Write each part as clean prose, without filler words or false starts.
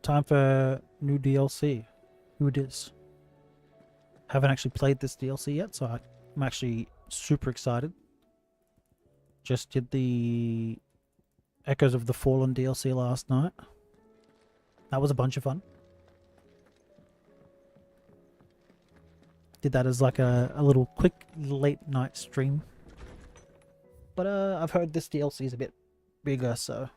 time for new DLC. Who it is? Haven't actually played this DLC yet, so I'm actually super excited. Just did the Echoes of the Fallen DLC last night. That was a bunch of fun. Did that as like a little quick late night stream. But I've heard this DLC is a bit bigger, so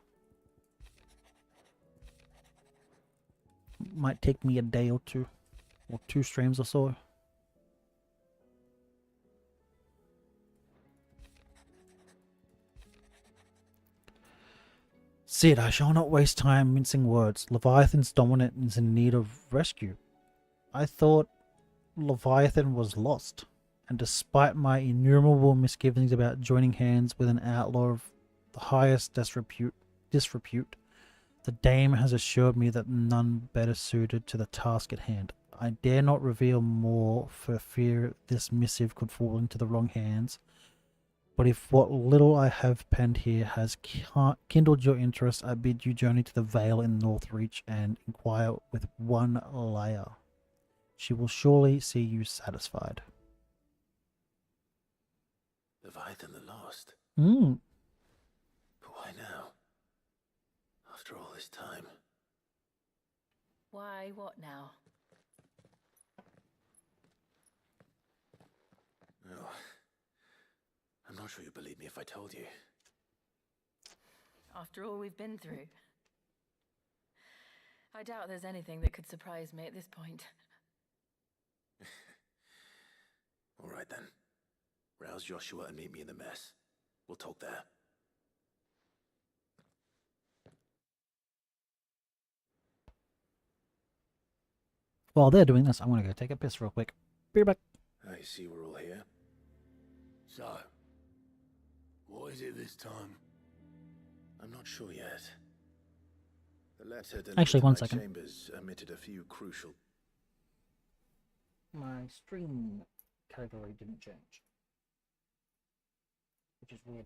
might take me a day or two streams or so. Sid, I shall not waste time mincing words. Leviathan's dominant is in need of rescue. I thought Leviathan was lost, and despite my innumerable misgivings about joining hands with an outlaw of the highest disrepute, the dame has assured me that none better suited to the task at hand. I dare not reveal more for fear this missive could fall into the wrong hands, but if what little I have penned here has kindled your interest, I bid you journey to the Vale in Northreach and inquire with one layer. She will surely see you satisfied. Leviathan the Lost? Hmm. But why now? After all this time. Why, what now? Oh, I'm not sure you'd believe me if I told you. After all we've been through. I doubt there's anything that could surprise me at this point. All right then. Rouse Joshua and meet me in the mess. We'll talk there. While they're doing this, I'm going to go take a piss real quick. Be right back. I see we're all here. So, what is it this time? I'm not sure yet. The letter delivered Actually, to one my second. chambers omitted a few crucial... My stream category didn't change, which is weird.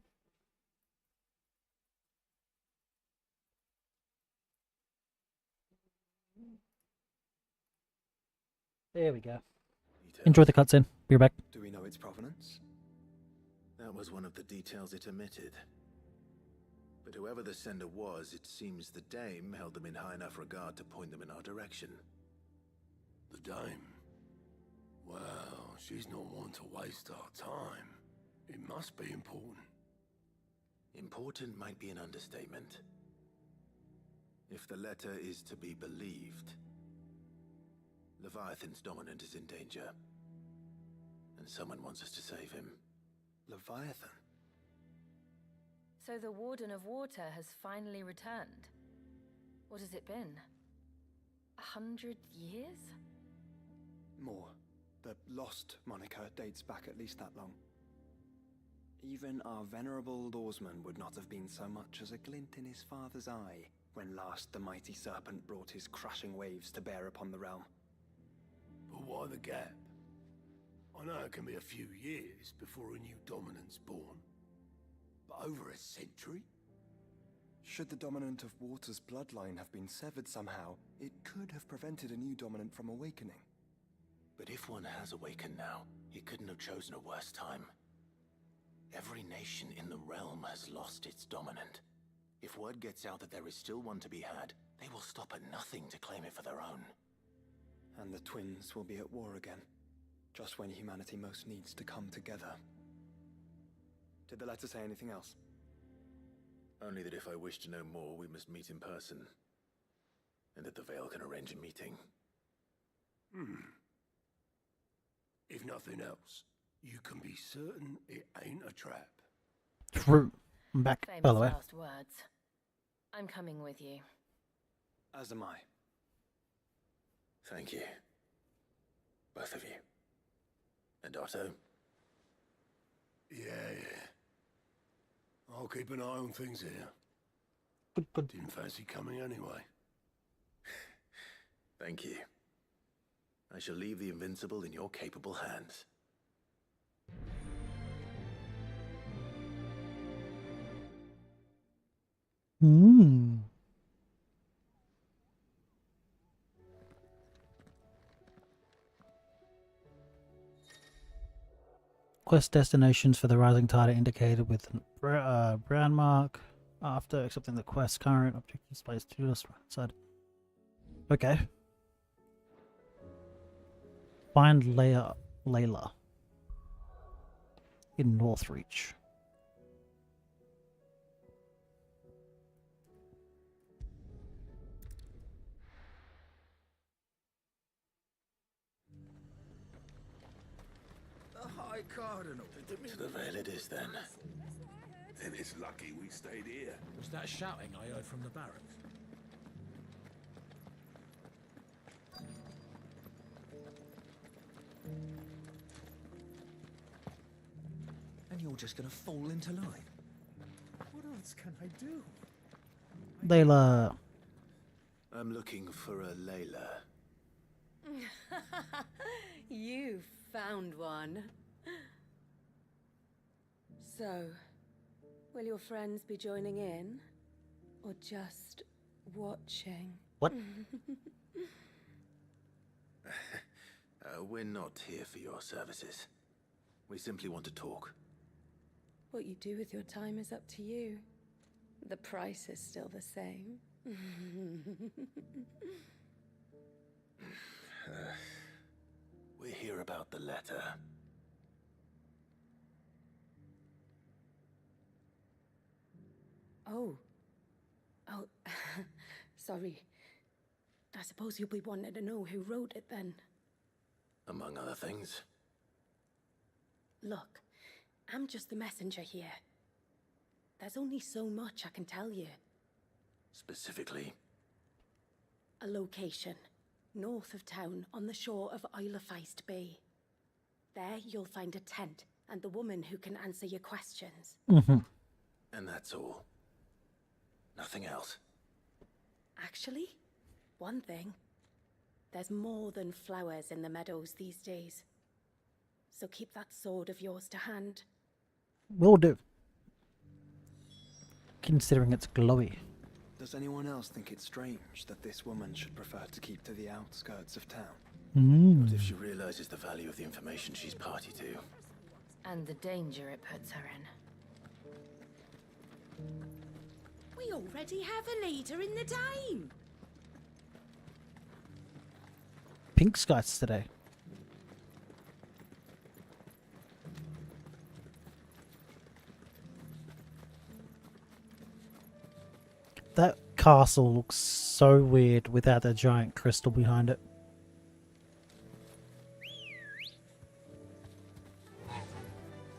There we go. details. Enjoy the cutscene. Be right back. Do we know its provenance? That was one of the details it omitted. But whoever the sender was, it seems the dame held them in high enough regard to point them in our direction. The dame? Well, she's not one to waste our time. It must be important. Important might be an understatement. If the letter is to be believed, Leviathan's dominant is in danger. And someone wants us to save him. Leviathan? So the Warden of Water has finally returned. What has it been? 100 years? More. The Lost moniker dates back at least that long. Even our venerable lawsman would not have been so much as a glint in his father's eye when last the mighty serpent brought his crushing waves to bear upon the realm. But why the gap? I know it can be a few years before a new dominant's born. But over a century? Should the dominant of Water's bloodline have been severed somehow, it could have prevented a new dominant from awakening. But if one has awakened now, he couldn't have chosen a worse time. Every nation in the realm has lost its dominant. If word gets out that there is still one to be had, they will stop at nothing to claim it for their own. And the twins will be at war again, just when humanity most needs to come together. Did the letter say anything else? Only that if I wish to know more, we must meet in person. And that the Vale can arrange a meeting. If nothing else, you can be certain it ain't a trap. True. I'm back, Famous by the way. last words. I'm coming with you. As am I. Thank you. Both of you. And Otto? Yeah. I'll keep an eye on things here. Good. Didn't fancy coming anyway. Thank you. I shall leave the Invincible in your capable hands. Quest destinations for the Rising Tide are indicated with a brown mark. After accepting the quest, current objective displays to the right side. Okay. Find Layla in Northreach. The High Cardinal. To the Vale it is then. Then it's lucky we stayed here. Was that shouting I heard from the barracks? And you're just gonna fall into line? What else can I do? Layla. I'm looking for a Layla. You found one. So, will your friends be joining in? Or just watching? What? We're not here for your services. We simply want to talk. What you do with your time is up to you. The price is still the same. We're here about the letter. Oh. Sorry. I suppose you'll be wanting to know who wrote it then. Among other things. Look, I'm just the messenger here. There's only so much I can tell you. Specifically, A location, north of town, on the shore of Isle of Feist Bay. There you'll find a tent and the woman who can answer your questions. Mm-hmm. and that's all. Nothing else. Actually, one thing. There's more than flowers in the meadows these days. So keep that sword of yours to hand. Will do. Considering it's glowy. Does anyone else think it's strange that this woman should prefer to keep to the outskirts of town? What if she realizes the value of the information she's party to? And the danger it puts her in. We already have a leader in the team. Pink skies today. That castle looks so weird without that giant crystal behind it.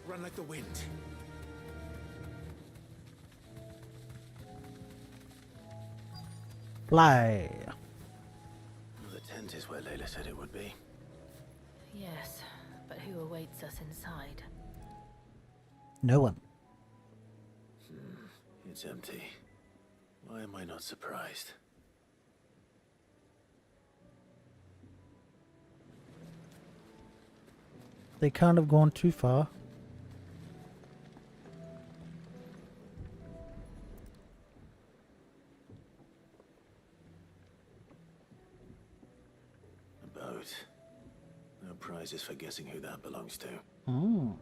Run like the wind. Fly. The tent is where Layla said it would be. Yes, but who awaits us inside? No one. It's empty. Why am I not surprised? They can't have gone too far. A boat. No prizes for guessing who that belongs to. Hmm.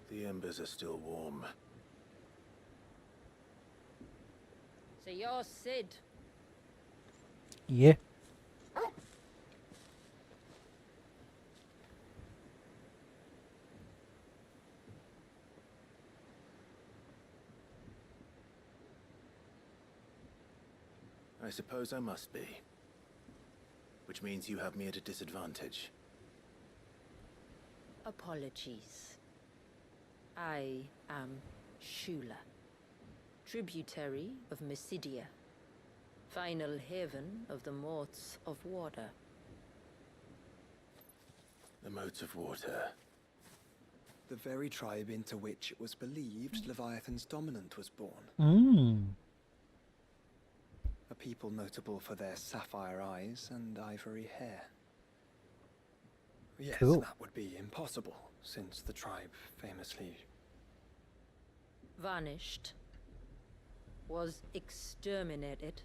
The embers are still warm. So you're Sid. Yeah. I suppose I must be. Which means you have me at a disadvantage. Apologies. I am Shula, tributary of Mysidia, final haven of the Motes of Water. The motes of water. The very tribe into which it was believed Leviathan's dominant was born. Hmm. A people notable for their sapphire eyes and ivory hair. Yes, Cool. that would be impossible, since the tribe famously... Vanished. Was exterminated.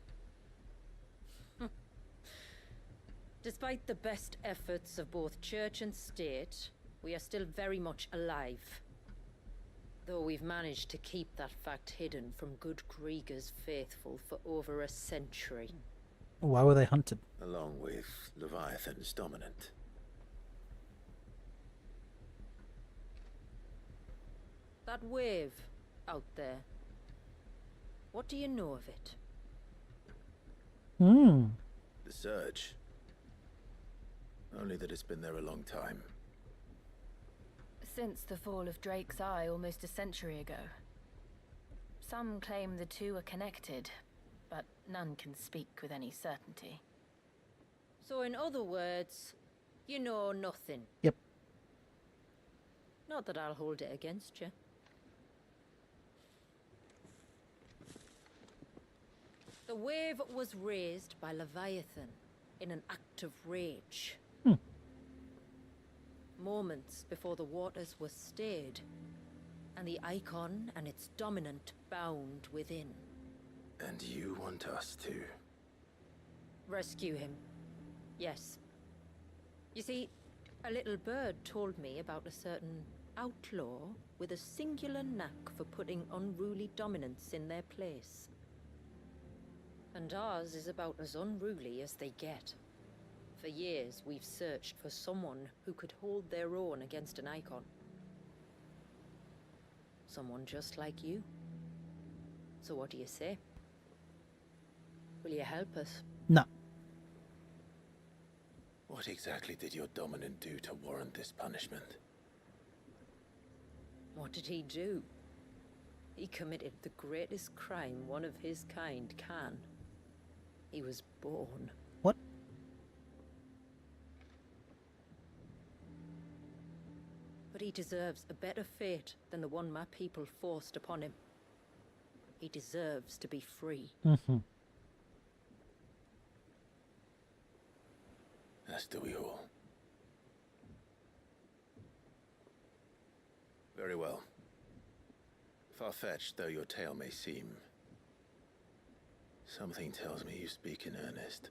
Despite the best efforts of both church and state, we are still very much alive. Though we've managed to keep that fact hidden from good Krieger's faithful for over a century. Why were they hunted? Along with Leviathan's dominant. That wave out there. What do you know of it? Hmm. The surge. Only that it's been there a long time. Since the fall of Drake's Eye almost a century ago. Some claim the two are connected, but none can speak with any certainty. So in other words, you know nothing. Yep. Not that I'll hold it against you. The wave was raised by Leviathan in an act of rage. Moments before the waters were stayed, and the icon and its dominant bound within. And you want us to? Rescue him. Yes. You see, a little bird told me about a certain outlaw with a singular knack for putting unruly dominants in their place. And ours is about as unruly as they get. For years, we've searched for someone who could hold their own against an icon. Someone just like you. So what do you say? Will you help us? No. What exactly did your dominant do to warrant this punishment? What did he do? He committed the greatest crime one of his kind can. He was born. What? But he deserves a better fate than the one my people forced upon him. He deserves to be free. Mm-hmm. As do we all. Very well. Far-fetched though your tale may seem, something tells me you speak in earnest.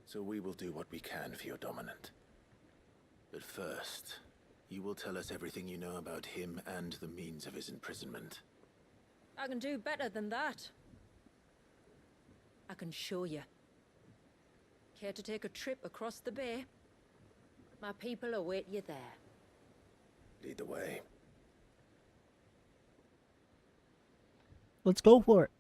So we will do what we can for your dominant. But first, you will tell us everything you know about him and the means of his imprisonment. I can do better than that. I can show you. Care to take a trip across the bay? My people await you there. Lead the way. Let's go for it.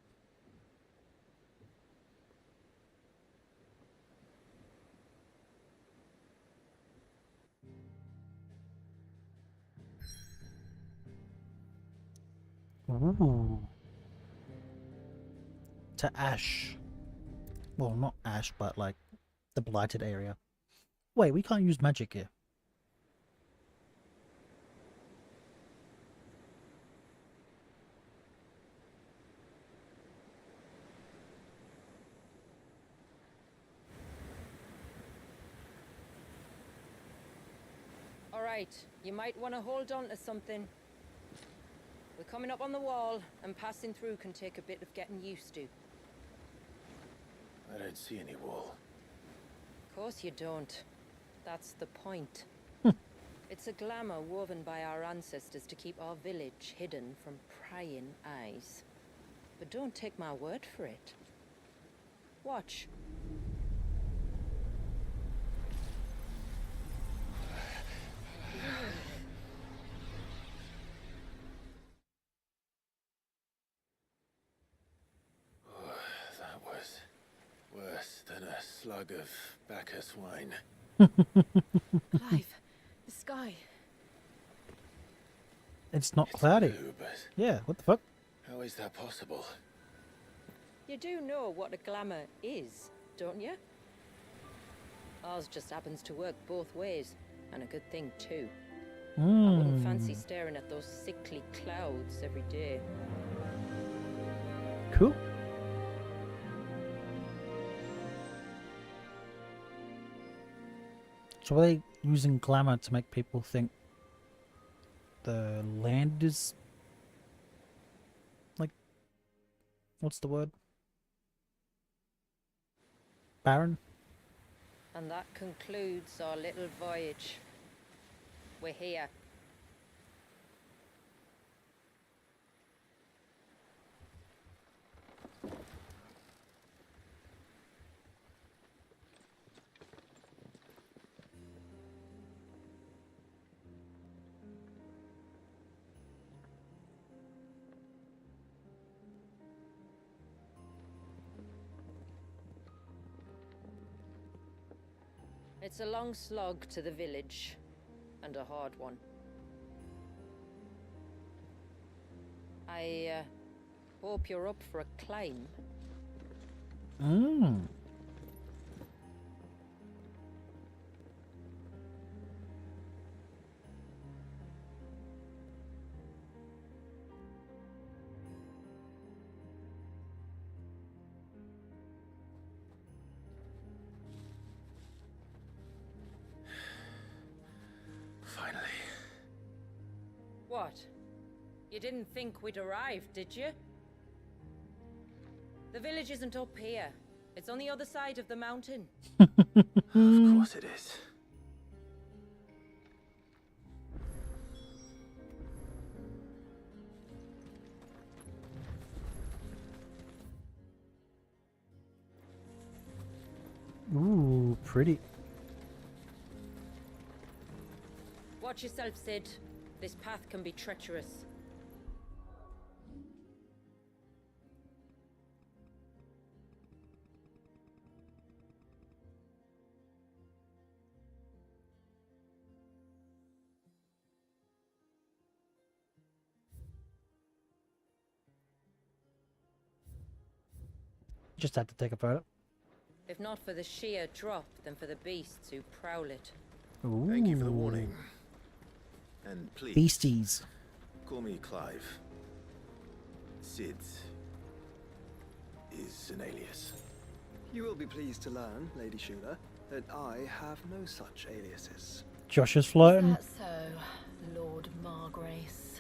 Ooh. To Ash. Well, not Ash, but like the blighted area. Wait, we can't use magic here. All right, you might want to hold on to something. We're coming up on the wall, and passing through can take a bit of getting used to. I don't see any wall. Of course you don't. That's the point. It's a glamour woven by our ancestors to keep our village hidden from prying eyes. But don't take my word for it. Watch. That was worse than a slug of Bacchus wine. Clive, the sky. It's not cloudy. Blue, but Yeah, what the fuck? how is that possible? You do know what a glamour is, don't you? Ours just happens to work both ways, and a good thing too. I wouldn't fancy staring at those sickly clouds every day. Cool. So are they using glamour to make people think the land is like, what's the word? Barren? And that concludes our little voyage. We're here. It's a long slog to the village, and a hard one. I hope you're up for a climb. Mm. Finally. What? You didn't think we'd arrived, did you? The village isn't up here. It's on the other side of the mountain. Of course it is. Ooh, pretty. Watch yourself, Sid. This path can be treacherous. Just had to take a photo. If not for the sheer drop, then for the beasts who prowl it. Ooh. Thank you for the warning. And please, Beasties. call me Clive. Sid is an alias. You will be pleased to learn, Lady Shula, that I have no such aliases. Josh is flirting. That's so, Lord Margrace.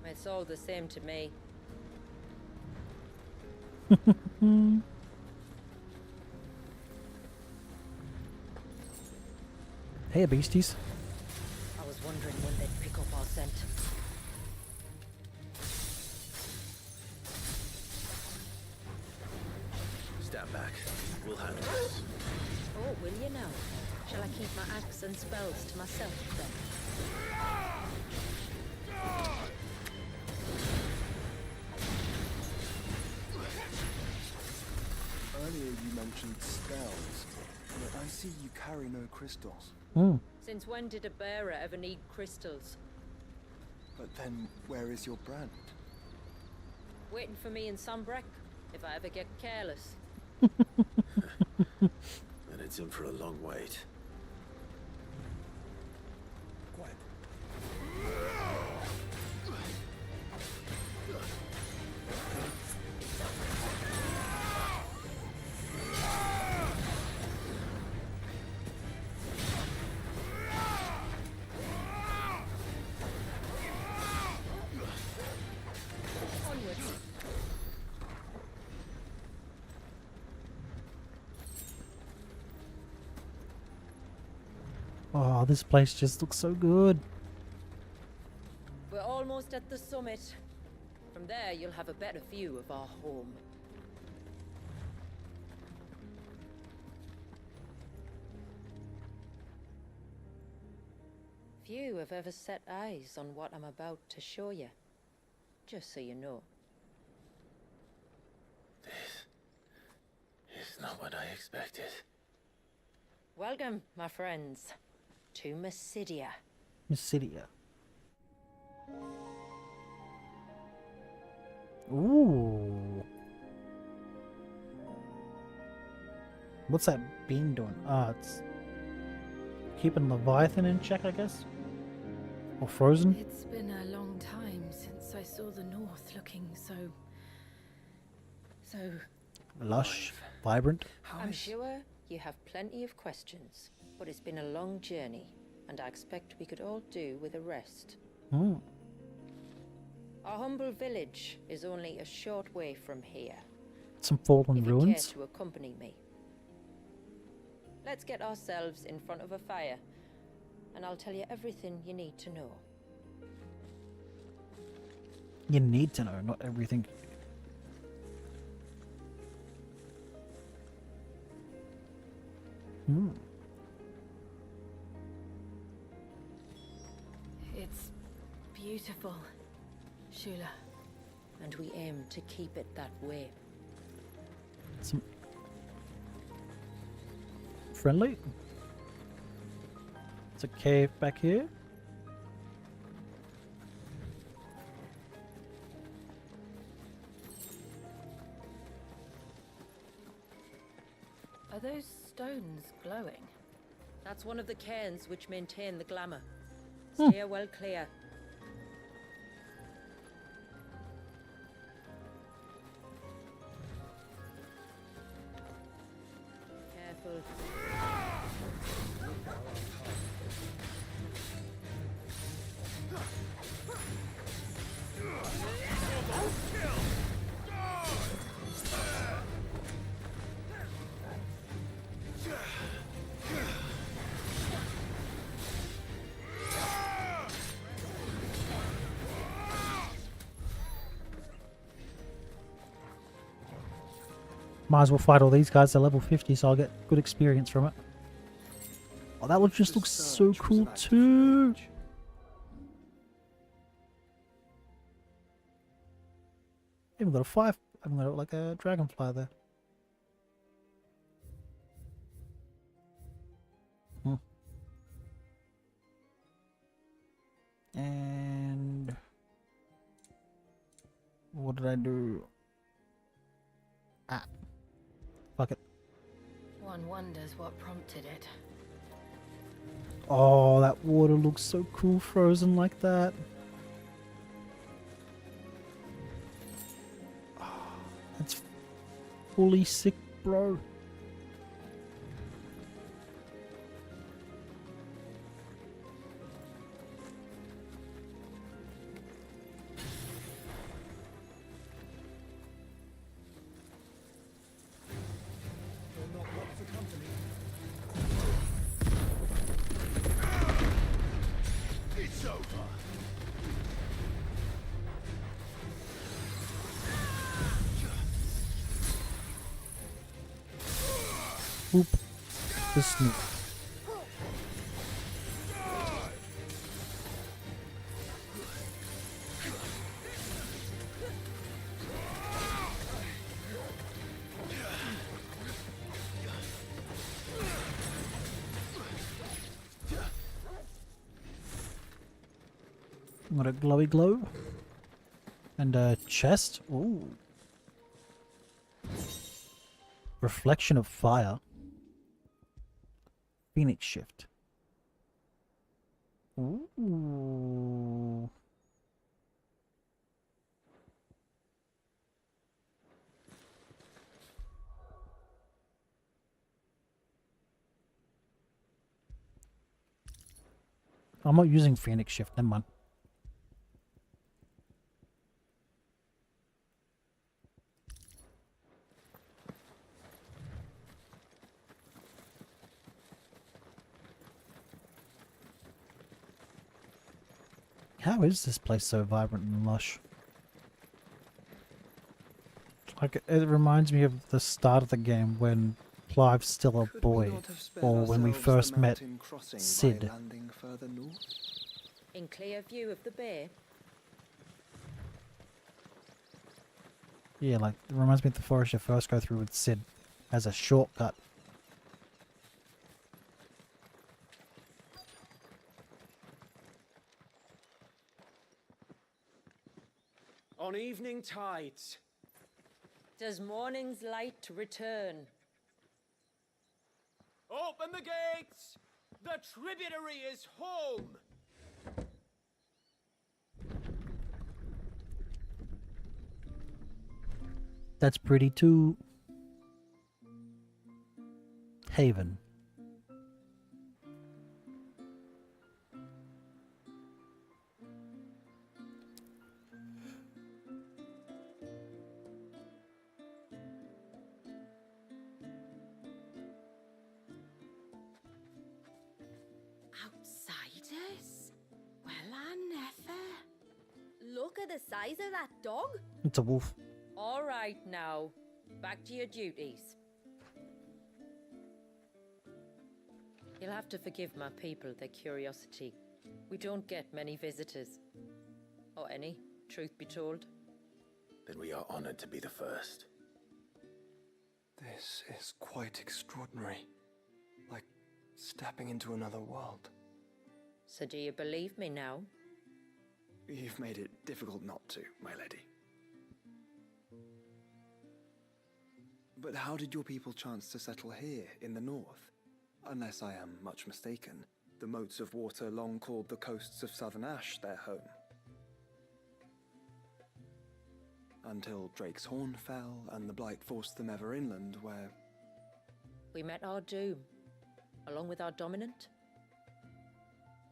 It's all the same to me. Hey, beasties. I was wondering when they'd pick up our scent. Stand back. We'll handle this. Oh, will you now? Shall I keep my axe and spells to myself then? Earlier you mentioned spells, but I see you carry no crystals. Mm. Since when did a bearer ever need crystals? But then, where is your brand? Waiting for me in Sunbreck, if I ever get careless. And it's in for a long wait. Quiet. Oh, this place just looks so good. We're almost at the summit. From there, you'll have a better view of our home. Few have ever set eyes on what I'm about to show you. Just so you know. This is not what I expected. Welcome, my friends, to Mysidia. Mysidia. Ooh. What's that beam doing? Ah, it's keeping Leviathan in check, I guess? Or frozen? It's been a long time since I saw the north looking so Lush, vibrant. I'm sure you have plenty of questions, but it's been a long journey. and I expect we could all do with a rest. Hmm. Our humble village is only a short way from here. Some fallen If you ruins. care to accompany me. Let's get ourselves in front of a fire, and I'll tell you everything you need to know. You need to know, not everything. Hmm. It's beautiful, Shula. And we aim to keep it that way. Some friendly. It's a cave back here. Are those stones glowing? That's one of the cairns which maintain the glamour. Steer well clear. Careful. Might as well fight all these guys. They're level 50, so I'll get good experience from it. Oh, that one just The looks so search was cool an act of too. courage. Even got a 5. I've got like a dragonfly there. Hmm. And what did I do? Ah, fuck it. One wonders what prompted it. Oh, that water looks so cool frozen like that. Oh, that's fully sick, bro. You're not one for company. It's over. Whoop. The snoop. Got a glowy glow. And a chest. Ooh. Reflection of fire. Phoenix shift. Ooh. I'm not using Phoenix shift, never mind. How is this place so vibrant and lush? Like, it reminds me of the start of the game when Clive's still a Could we boy, not have spared or when we ourselves first the met mountain crossing by Sid. landing further north? In clear view of the bay. Yeah, like, it reminds me of the forest you first go through with Sid as a shortcut. On evening tides. Does morning's light return? Open the gates! The tributary is home! That's pretty too. Haven. Tortoise? Well, I never. Look at the size of that dog. It's a wolf. All right now, back to your duties. You'll have to forgive my people their curiosity. We don't get many visitors. Or any, truth be told. Then we are honored to be the first. This is quite extraordinary. Like stepping into another world. So do you believe me now? You've made it difficult not to, my lady. But how did your people chance to settle here in the north? Unless I am much mistaken, the moats of water long called the coasts of Southern Ash their home. Until Drake's Horn fell and the Blight forced them ever inland, where... We met our doom, along with our dominant.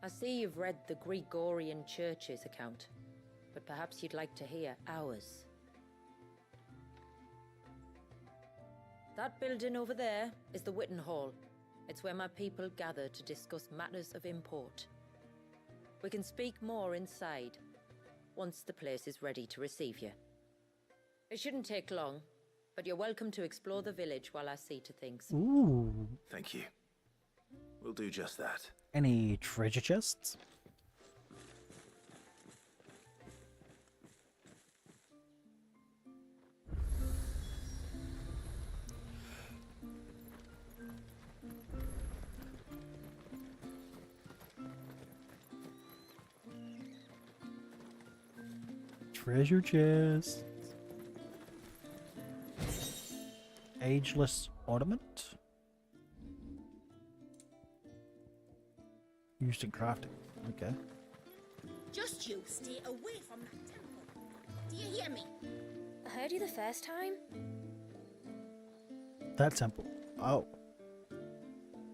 I see you've read the Gregorian Church's account, but perhaps you'd like to hear ours. That building over there is the Witten Hall. It's where my people gather to discuss matters of import. We can speak more inside, once the place is ready to receive you. It shouldn't take long, but you're welcome to explore the village while I see to things. Ooh. Thank you. We'll do just that. Any treasure chests? Treasure chest. Ageless ornament. Used in crafting. Okay. Just you stay away from that temple. Do you hear me? I heard you the first time. That temple. Oh.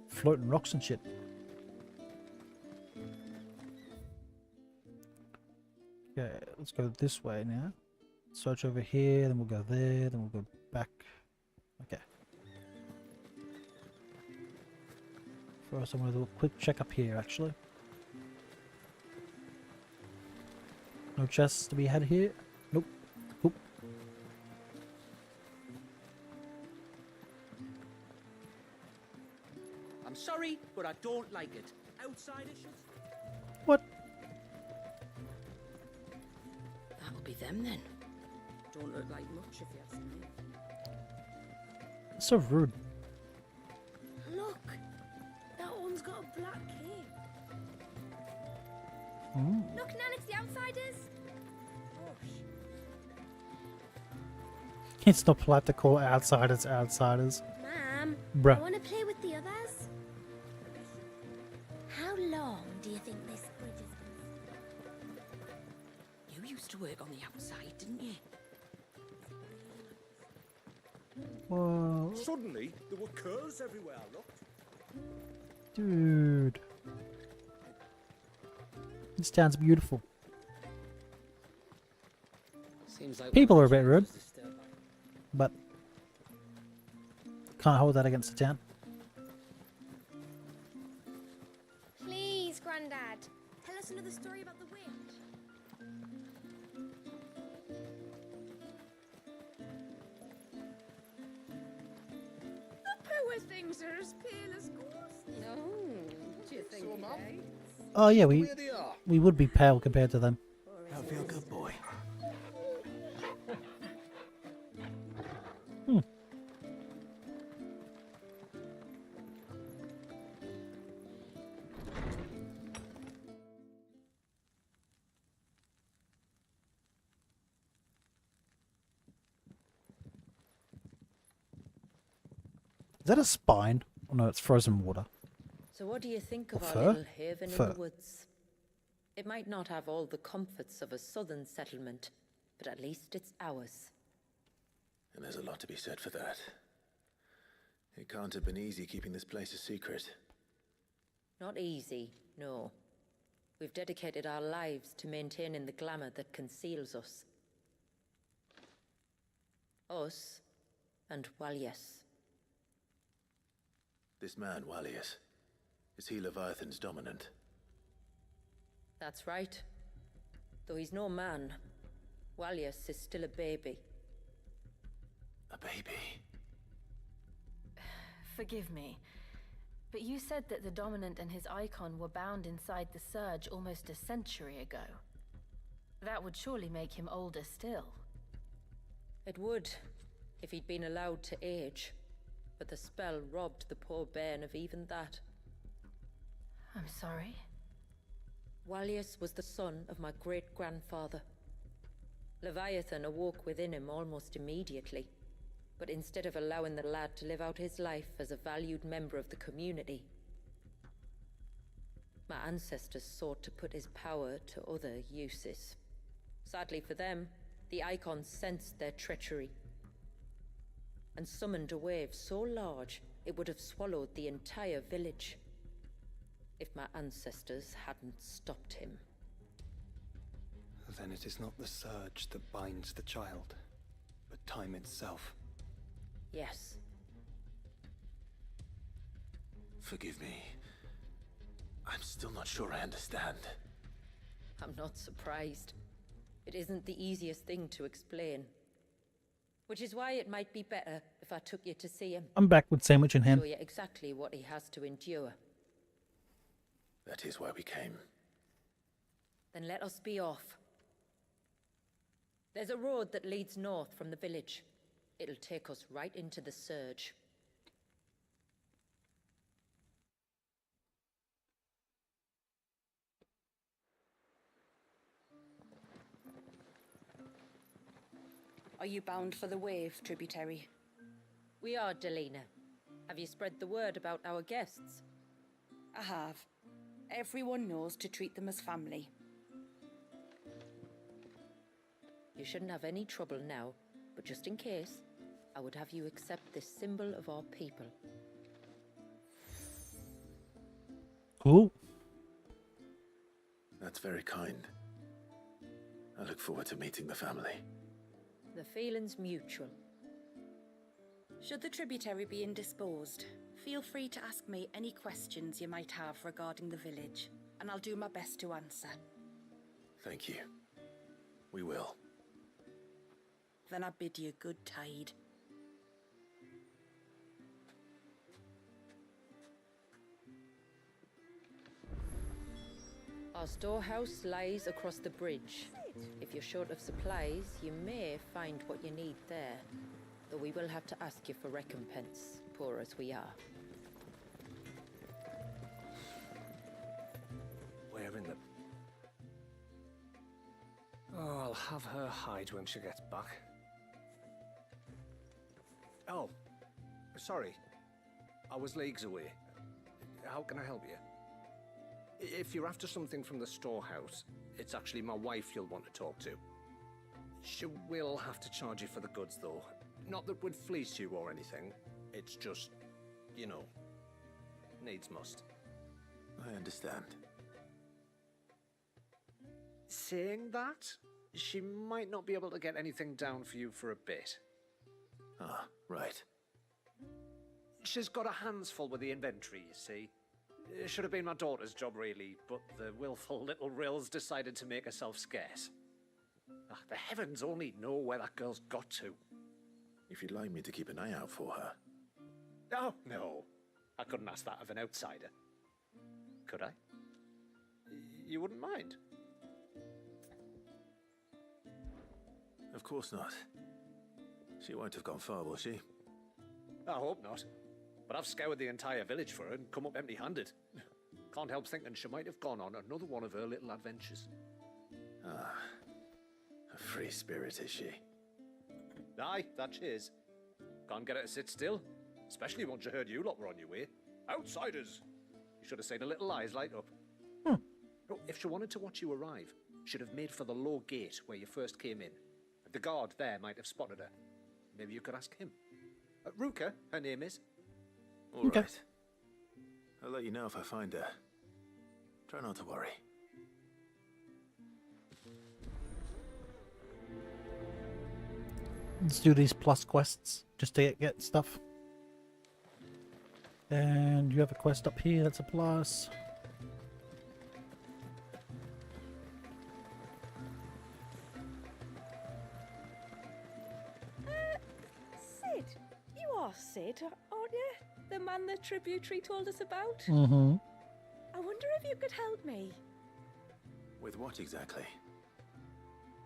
Floating rocks and shit. Okay, let's go this way now. Search over here, then we'll go there, then we'll go back. Okay. First, I'm going to do a quick check up here, actually. No chests to be had here. Nope. Nope. I'm sorry, but I don't like it. Outsiders should... What? That'll be them then. Don't look like much if you ask me. So rude. Look, that one's got a black cape. Look, Nan, it's the outsiders. It's not polite to call outsiders outsiders. Ma'am, Bruh. I want to play with the others. How long do you think this bridge has been? You used to work on the outside, didn't you? Whoa. Suddenly, there were curls everywhere I looked. Dude. This town's beautiful. Seems like People are a bit rude, but can't hold that against the town. Please, Grandad, tell us another story about the witch. The poor things are as pale as ghosts. No, do you think so, Mum? Oh yeah, we would be pale compared to them. That'll feel good, boy. Is that a spine? Oh no, it's frozen water. So what do you think of Or our fur? little haven in Fur. the woods? It might not have all the comforts of a southern settlement, but at least it's ours. And there's a lot to be said for that. It can't have been easy keeping this place a secret. Not easy, no. We've dedicated our lives to maintaining the glamour that conceals us. Us and Walyas. This man, Wallius, is he Leviathan's dominant? That's right. Though he's no man, Walius is still a baby. A baby? Forgive me, but you said that the Dominant and his icon were bound inside the Surge almost a century ago. That would surely make him older still. It would, if he'd been allowed to age. But the spell robbed the poor bairn of even that. I'm sorry. Walius was the son of my great-grandfather. Leviathan awoke within him almost immediately. But instead of allowing the lad to live out his life as a valued member of the community, my ancestors sought to put his power to other uses. Sadly for them, the icons sensed their treachery and summoned a wave so large it would have swallowed the entire village if my ancestors hadn't stopped him. Then it is not the surge that binds the child, but time itself. Yes. Forgive me. I'm still not sure I understand. I'm not surprised. It isn't the easiest thing to explain. Which is why it might be better if I took you to see him. I'm back with sandwich in hand. Show you exactly what he has to endure. That is why we came. Then let us be off. There's a road that leads north from the village. It'll take us right into the Surge. Are you bound for the Wave, tributary? We are, Delina. Have you spread the word about our guests? I have. Everyone knows to treat them as family. You shouldn't have any trouble now, but just in case, I would have you accept this symbol of our people. Cool. That's very kind. I look forward to meeting the family. The feeling's mutual. Should the tributary be indisposed, feel free to ask me any questions you might have regarding the village, and I'll do my best to answer. Thank you. We will. Then I bid you good tide. Our storehouse lies across the bridge. If you're short of supplies, you may find what you need there. Though we will have to ask you for recompense, poor as we are. Where in the... Oh, I'll have her hide when she gets back. Oh, sorry. I was leagues away. How can I help you? If you're after something from the storehouse, it's actually my wife you'll want to talk to. She will have to charge you for the goods, though. Not that would fleece you or anything. It's just, you know, needs must. I understand. Saying that, she might not be able to get anything down for you for a bit. Ah, right. She's got her hands full with the inventory, you see. It should have been my daughter's job, really, but the willful little Rills decided to make herself scarce. Ah, the heavens only know where that girl's got to. If you'd like me to keep an eye out for her. Oh, no. I couldn't ask that of an outsider. Could I? You wouldn't mind? Of course not. She won't have gone far, will she? I hope not. But I've scoured the entire village for her and come up empty-handed. Can't help thinking she might have gone on another one of her little adventures. Ah, a free spirit is she? Aye, that she is. Can't get her to sit still, especially once you heard you lot were on your way. Outsiders! You should have seen her little eyes light up. Oh, if she wanted to watch you arrive, she'd have made for the low gate where you first came in. The guard there might have spotted her. Maybe you could ask him. Ruka, her name is. All right. I'll let you know if I find her. Try not to worry. Let's do these plus quests just to get stuff. And you have a quest up here that's a plus. you're Sid, aren't you? The man the tributary told us about? Mm-hmm. I wonder if you could help me. With what exactly?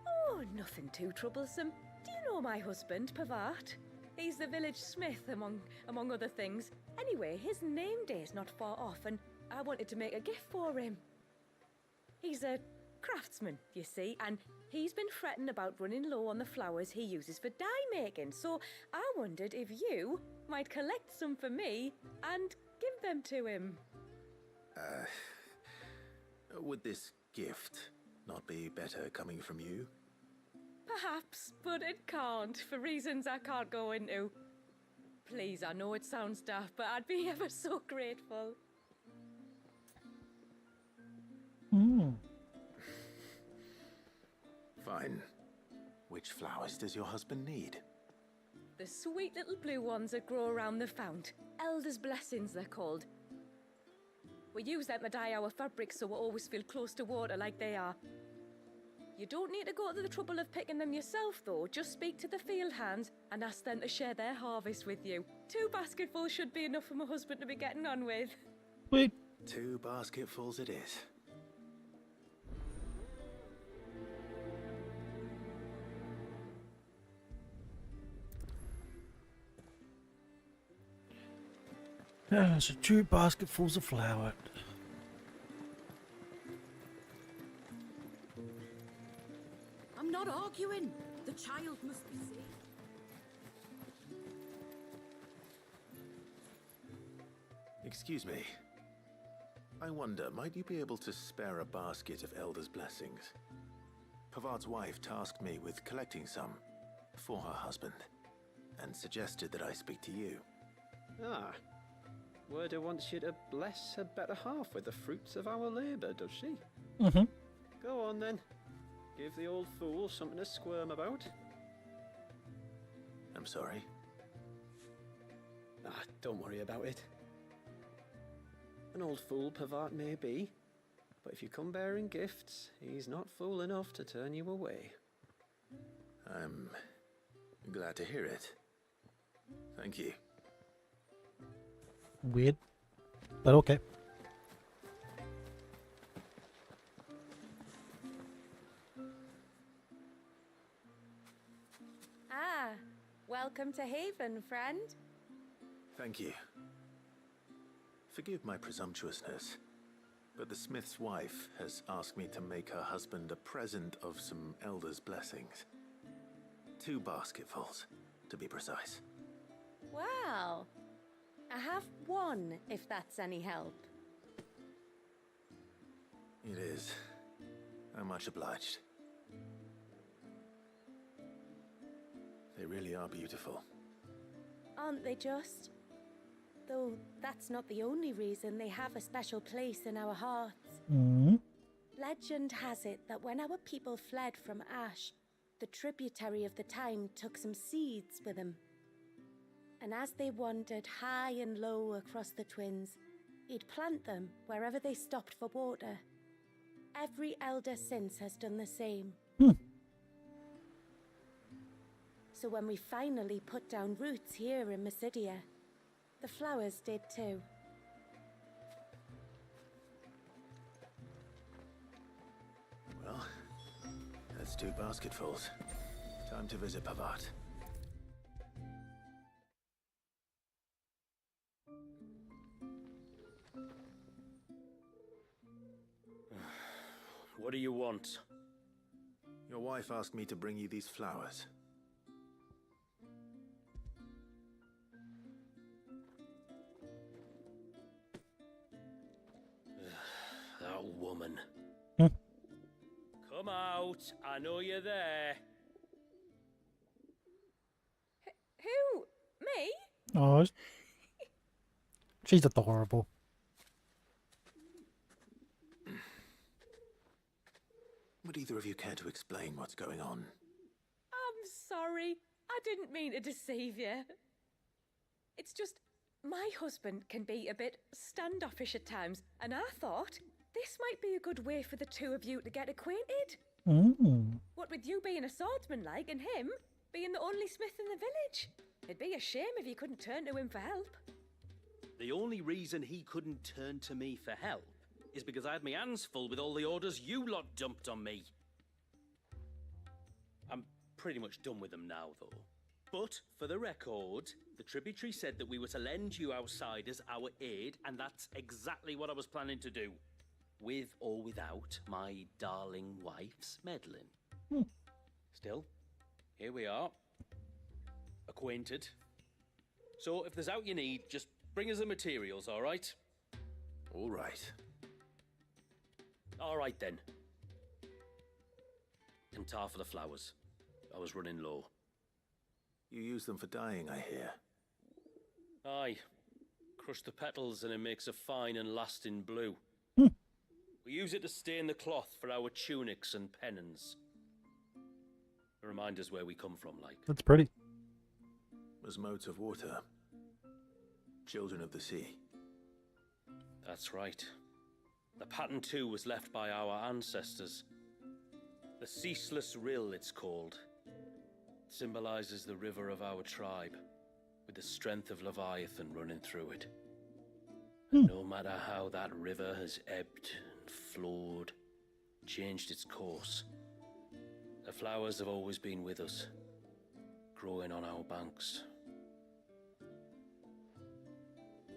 Oh, nothing too troublesome. Do you know my husband, Pavat? He's the village smith, among other things. Anyway, his name day's not far off, and I wanted to make a gift for him. He's a craftsman, you see, and he's been fretting about running low on the flowers he uses for dye making, so I wondered if you might collect some for me and give them to him. Would this gift not be better coming from you? Perhaps, but it can't, for reasons I can't go into. Please, I know it sounds daft, but I'd be ever so grateful. Mm. Fine. Which flowers does your husband need? The sweet little blue ones that grow around the fount. Elder's blessings, they're called. We use them to dye our fabrics so we always feel close to water like they are. You don't need to go to the trouble of picking them yourself, though. Just speak to the field hands and ask them to share their harvest with you. 2 basketfuls should be enough for my husband to be getting on with. Wait. 2 basketfuls it is. So 2 basketfuls of flour. I'm not arguing. The child must be saved. Excuse me. I wonder, might you be able to spare a basket of Elder's blessings? Pavart's wife tasked me with collecting some for her husband, and suggested that I speak to you. Ah. Werda wants you to bless her better half with the fruits of our labour, does she? Mm-hmm. Go on then. Give the old fool something to squirm about. I'm sorry. Ah, don't worry about it. An old fool Pavart may be, but if you come bearing gifts, he's not fool enough to turn you away. I'm glad to hear it. Thank you. Weird, but okay. Ah, welcome to Haven, friend. Thank you. Forgive my presumptuousness, but the smith's wife has asked me to make her husband a present of some Elder's blessings. 2 basketfuls, to be precise. Wow. I have 1, if that's any help. It is. I'm much obliged. They really are beautiful. Aren't they just? Though that's not the only reason they have a special place in our hearts. Mm-hmm. Legend has it that when our people fled from Ash, the tributary of the time took some seeds with them. And as they wandered high and low across the Twins, he'd plant them wherever they stopped for water. Every elder since has done the same. So when we finally put down roots here in Mysidia, the flowers did too. Well, that's 2 basketfuls. Time to visit Pavart. What do you want? Your wife asked me to bring you these flowers. That woman. Hmm. Come out. I know you're there. Who? Me? Oh, she's adorable. Would either of you care to explain what's going on? I'm sorry. I didn't mean to deceive you. It's just, my husband can be a bit standoffish at times, and I thought this might be a good way for the 2 of you to get acquainted. Mm. What with you being a swordsman like, and him being the only smith in the village. It'd be a shame if you couldn't turn to him for help. The only reason he couldn't turn to me for help is because I had my hands full with all the orders you lot dumped on me. I'm pretty much done with them now, though. But, for the record, the tributary said that we were to lend you outsiders our aid, and that's exactly what I was planning to do. With or without my darling wife's meddling. Still, here we are. Acquainted. So, if there's out you need, just bring us the materials, all right? All right. All right, then. And tar for the flowers. I was running low. You use them for dyeing, I hear. Aye. Crush the petals and it makes a fine and lasting blue. We use it to stain the cloth for our tunics and pennons. Remind us where we come from, like. That's pretty. As modes of water. Children of the sea. That's right. The pattern too was left by our ancestors. The Ceaseless Rill, it's called. It symbolizes the river of our tribe, with the strength of Leviathan running through it. No matter how that river has ebbed and flowed, changed its course, the flowers have always been with us, growing on our banks.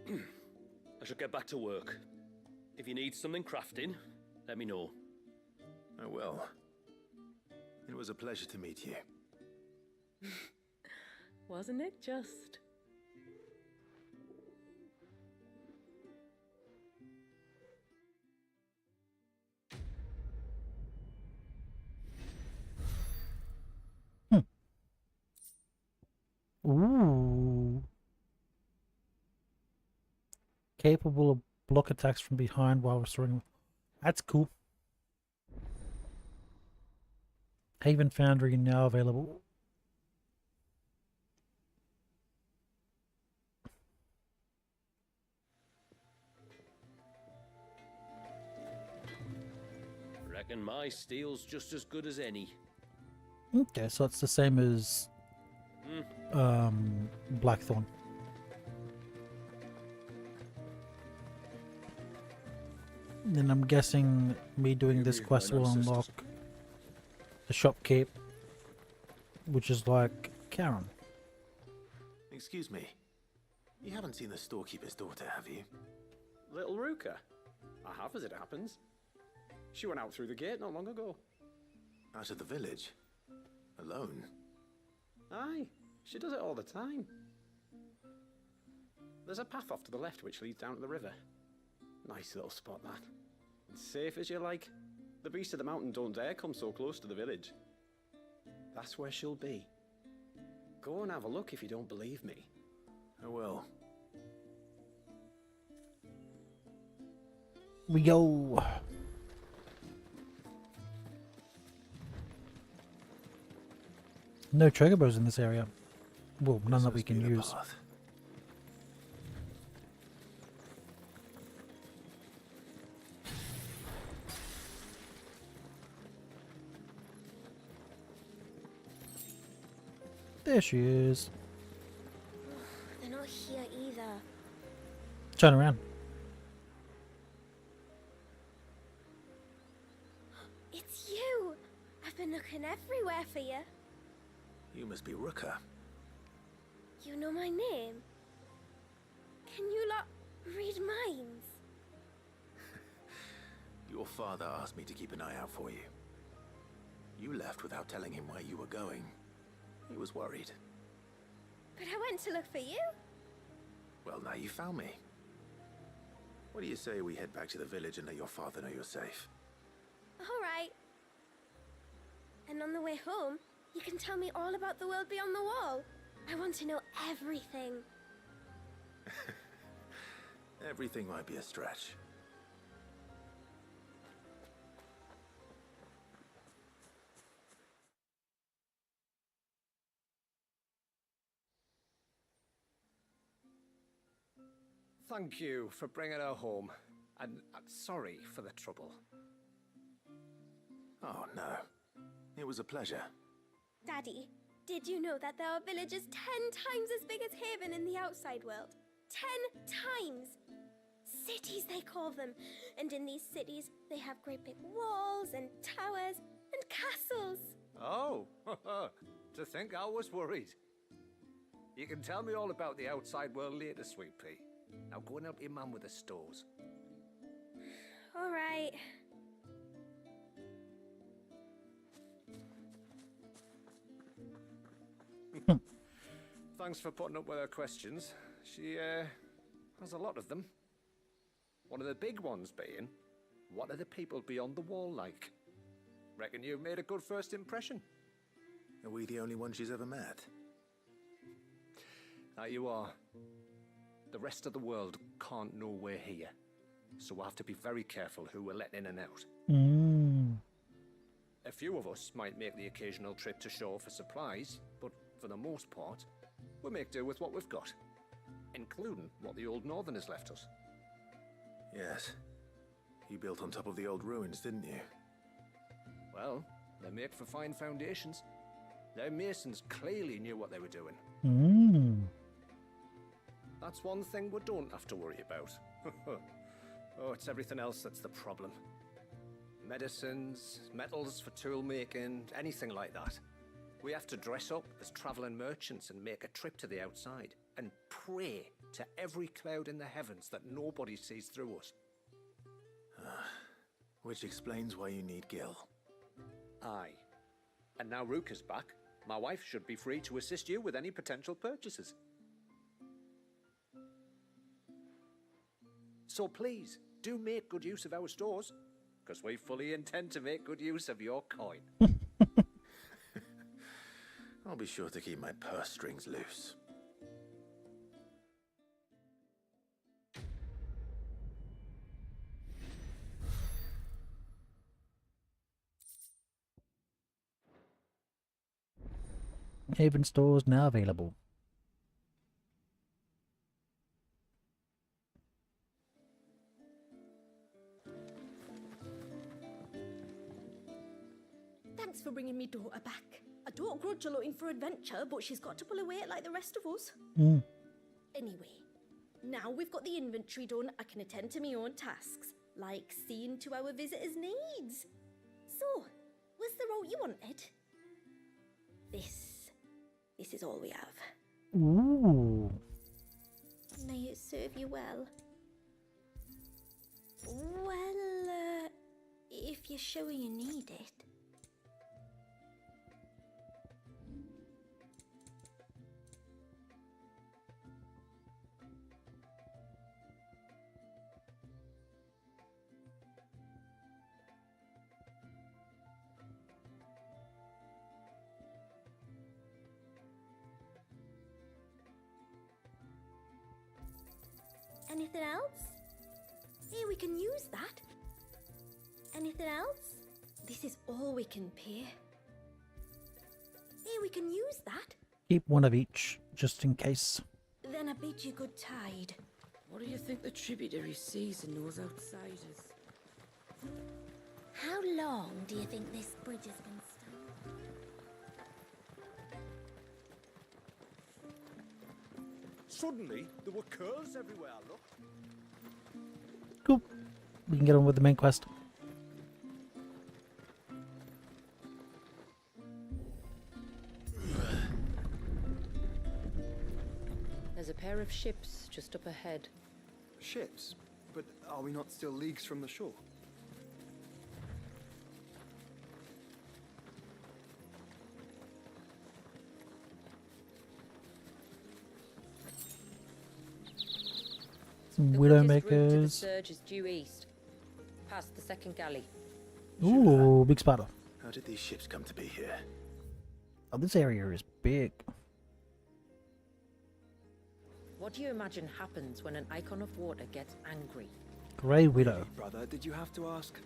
I should get back to work. If you need something crafting, let me know. Oh well. It was a pleasure to meet you. Wasn't it just? Ooh. Capable of block attacks from behind while restoring. That's cool. Haven Foundry now available. Reckon my steel's just as good as any. Okay, so it's the same as Blackthorn. Then I'm guessing me doing this quest will unlock the shopkeep, which is like Karen. Excuse me. You haven't seen the storekeeper's daughter, have you? Little Ruka? I have, as it happens. She went out through the gate not long ago. Out of the village? Alone? Aye, she does it all the time. There's a path off to the left which leads down to the river. Nice little spot, that. And safe as you like. The beasts of the mountain don't dare come so close to the village. That's where she'll be. Go and have a look if you don't believe me. I will. We go. No chocobos in this area. Well, none that we can use. There she is. They're not here either. Turn around. It's you! I've been looking everywhere for you. You must be Ruka. You know my name? Can you lot read minds? Your father asked me to keep an eye out for you. You left without telling him where you were going. He was worried. But I went to look for you. Well, now you found me. What do you say we head back to the village and let your father know you're safe? All right. And on the way home, you can tell me all about the world beyond the wall. I want to know everything. Everything might be a stretch. Thank you for bringing her home. And sorry for the trouble. Oh, no. It was a pleasure. Daddy, Did you know that there are villages 10 times as big as Haven in the outside world? 10 times! Cities, they call them. And in these cities, they have great big walls and towers and castles. Oh, to think I was worried. You can tell me all about the outside world later, Sweet Pea. Now go and help your mum with the stores. All right. Thanks for putting up with her questions. She, has a lot of them. One of the big ones being, what are the people beyond the wall like? Reckon you've made a good first impression. Are we the only one she's ever met? That you are. The rest of the world can't know we're here, so we'll have to be very careful who we're letting in and out. A few of us might make the occasional trip to shore for supplies, but for the most part, we make do with what we've got, including what the old Northerners left us. Yes. You built on top of the old ruins, didn't you? Well, they make for fine foundations. Their masons clearly knew what they were doing. That's one thing we don't have to worry about. Oh, it's everything else that's the problem. Medicines, metals for tool making, anything like that. We have to dress up as traveling merchants and make a trip to the outside and pray to every cloud in the heavens that nobody sees through us. Which explains why you need Gil. Aye. And now Rook is back, my wife should be free to assist you with any potential purchases. So please, do make good use of our stores, because we fully intend to make good use of your coin. I'll be sure to keep my purse strings loose. Haven stores now available. Thanks for bringing me daughter back. I don't grudge her looking for adventure, but she's got to pull her weight like the rest of us. Anyway, now we've got the inventory done, I can attend to my own tasks, like seeing to our visitors' needs. So, what's the route you wanted? This is all we have. Ooh. May it serve you well. Well, if you're sure you need it. Anything else? Hey, we can use that. Anything else? This is all we can pay. Hey, we can use that. Keep one of each, just in case. Then I bid you good tide. What do you think the tributary sees in those outsiders? How long do you think this bridge has been stuck? Suddenly, there were curls everywhere I looked. Cool. We can get on with the main quest. There's a pair of ships just up ahead. Ships? But are we not still leagues from the shore? Some The quickest route to the Widowmakers. surge is due east, past the second galley. Ooh, big spider. How did these ships come to be here? Oh, this area is big. What do you imagine happens when an icon of water gets angry? Grey Widow. Brother, did you have to ask?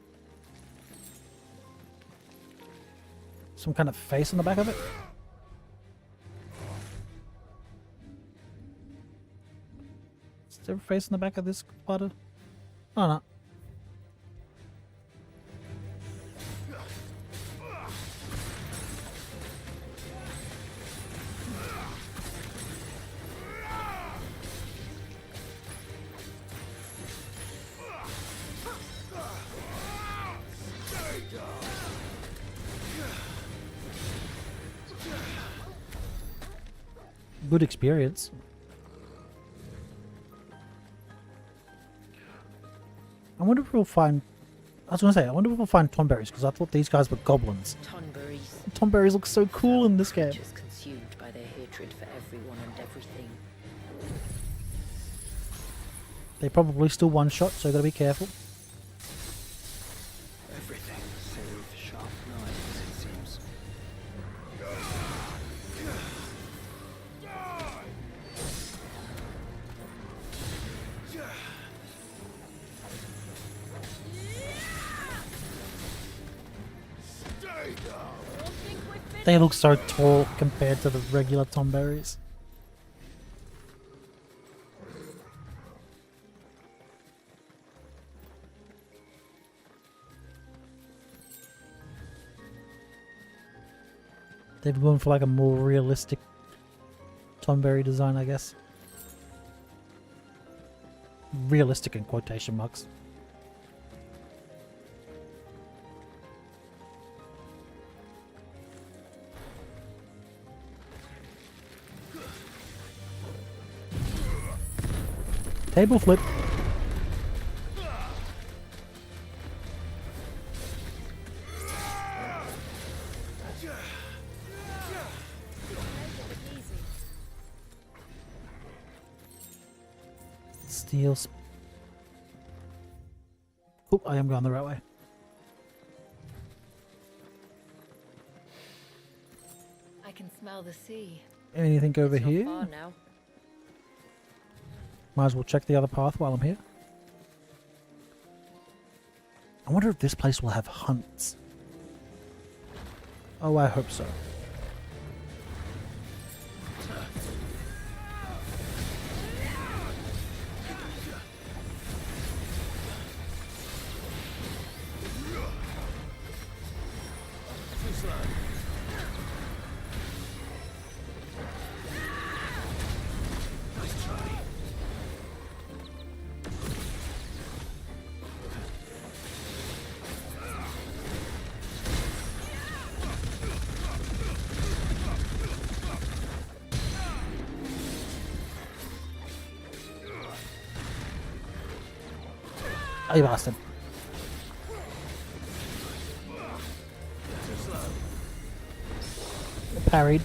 Some kind of face on the back of it? Is there a face on the back of this spider? Oh no. good experience. I wonder if we'll find... I was going to say, I wonder if we'll find Tonberries, because I thought these guys were goblins. Tonberries. Tonberries look so cool in this game. Just consumed by their hatred for everyone and everything. They probably still one shot, so gotta be careful. Everything save sharp knives, it seems. They look so tall compared to the regular Tonberries. They've gone for like a more realistic Tonberry design, I guess. Realistic in quotation marks. Table flip. Steals. Oh, I am going the right way. I can smell the sea. Anything over It's not here? far now. Might as well check the other path while I'm here. I wonder if this place will have hunts. Oh, I hope so. Oh, you bastard. Parried.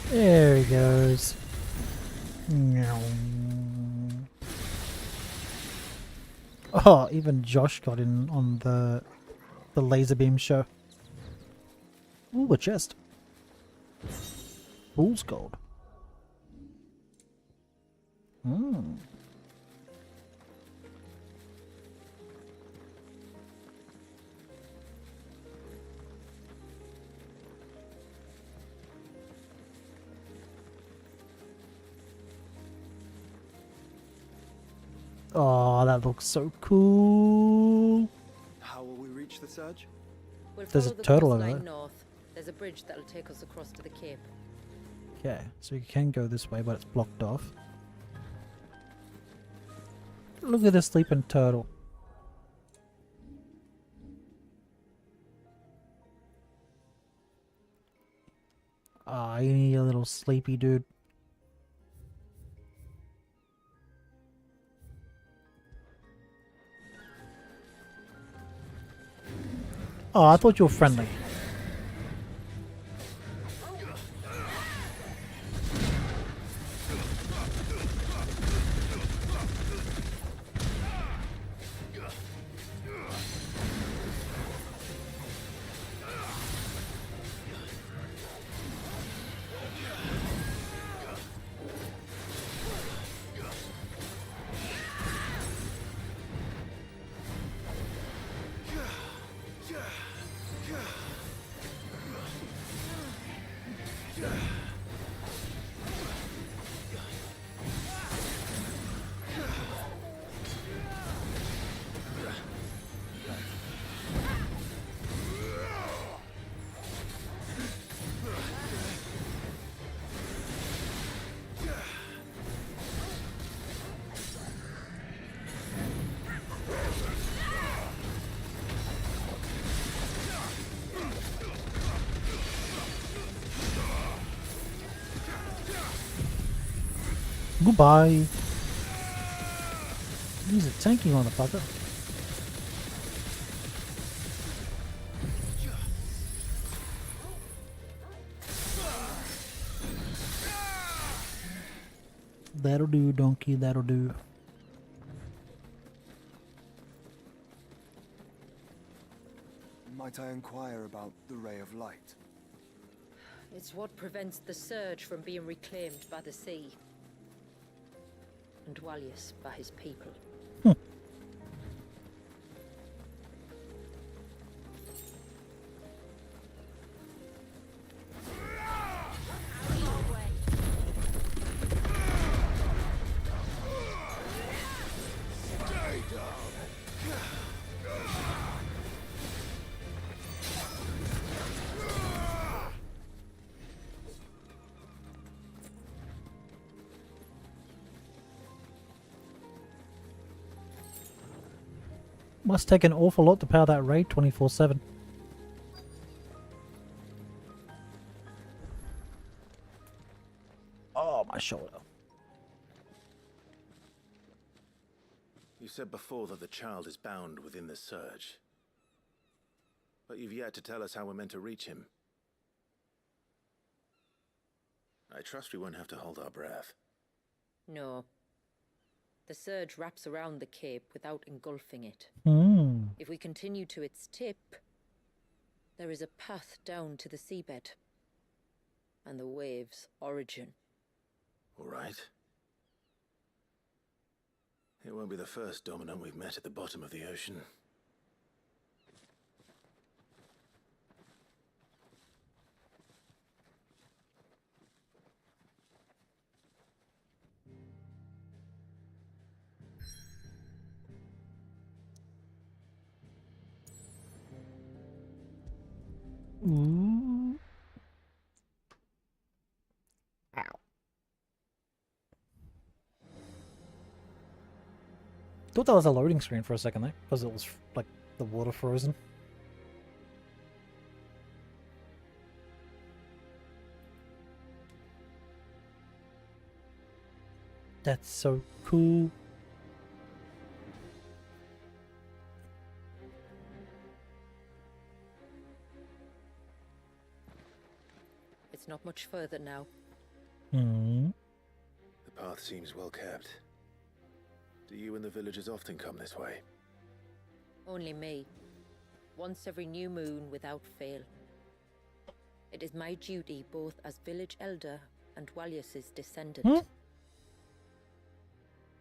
There he goes. Meow. Oh, even Josh got in on the laser beam show. Ooh, a chest. Fool's gold. Hmm. Oh, that looks so cool. How will we reach the surge? We'll There's a follow the turtle over coastline there. north. There's a bridge that'll take us across to the cape. Okay, so you can go this way, but it's blocked off. Look at this sleeping turtle. Ah, you need a little sleepy dude. Oh, I thought you were friendly. Goodbye. He's a tanky motherfucker. That'll do, donkey, that'll do. Might I inquire about the Ray of Light? It's what prevents the surge from being reclaimed by the sea. And Dwalius by his people. Must take an awful lot to power that raid 24/7. Oh, my shoulder. You said before that the child is bound within the surge. But you've yet to tell us how we're meant to reach him. I trust we won't have to hold our breath. No. The surge wraps around the cape without engulfing it. If we continue to its tip, there is a path down to the seabed. And the wave's origin. All right. It won't be the first dominant we've met at the bottom of the ocean. Ooh. Ow. Thought that was a loading screen for a second there, because it was like the water frozen. That's so cool. It's not much further now. Hmm. The path seems well kept. Do you and the villagers often come this way? Only me. Once every new moon without fail. It is my duty both as village elder and Dwalius's descendant.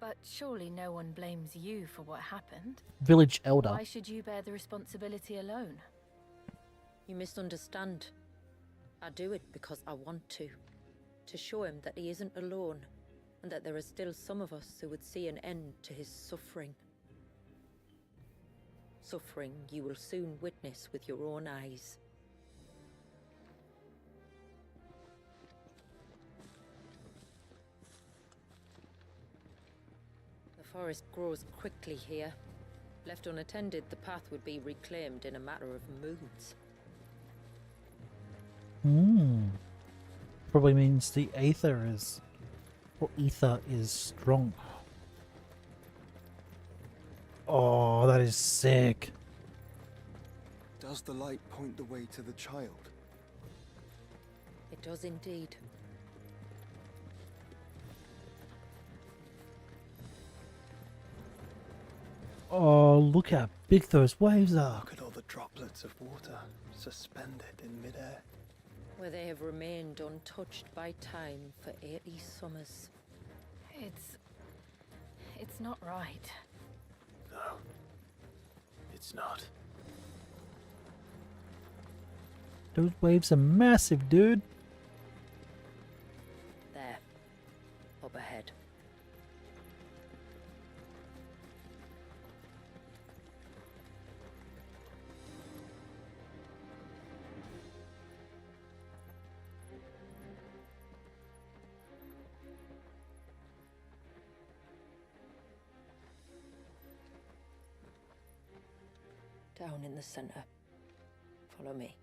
But surely no one blames you for what happened. Village elder. Why should you bear the responsibility alone? You misunderstand. I do it because I want to. To show him that he isn't alone, and that there are still some of us who would see an end to his suffering. Suffering you will soon witness with your own eyes. The forest grows quickly here. Left unattended, the path would be reclaimed in a matter of moons. Probably means the ether is strong. Oh, that is sick. Does the light point the way to the child? It does indeed. Oh, look how big those waves are. Look at all the droplets of water suspended in midair. Where they have remained untouched by time for 80 summers. It's not right. No, it's not. Those waves are massive, dude. There. Up ahead. Down in the center. Follow me.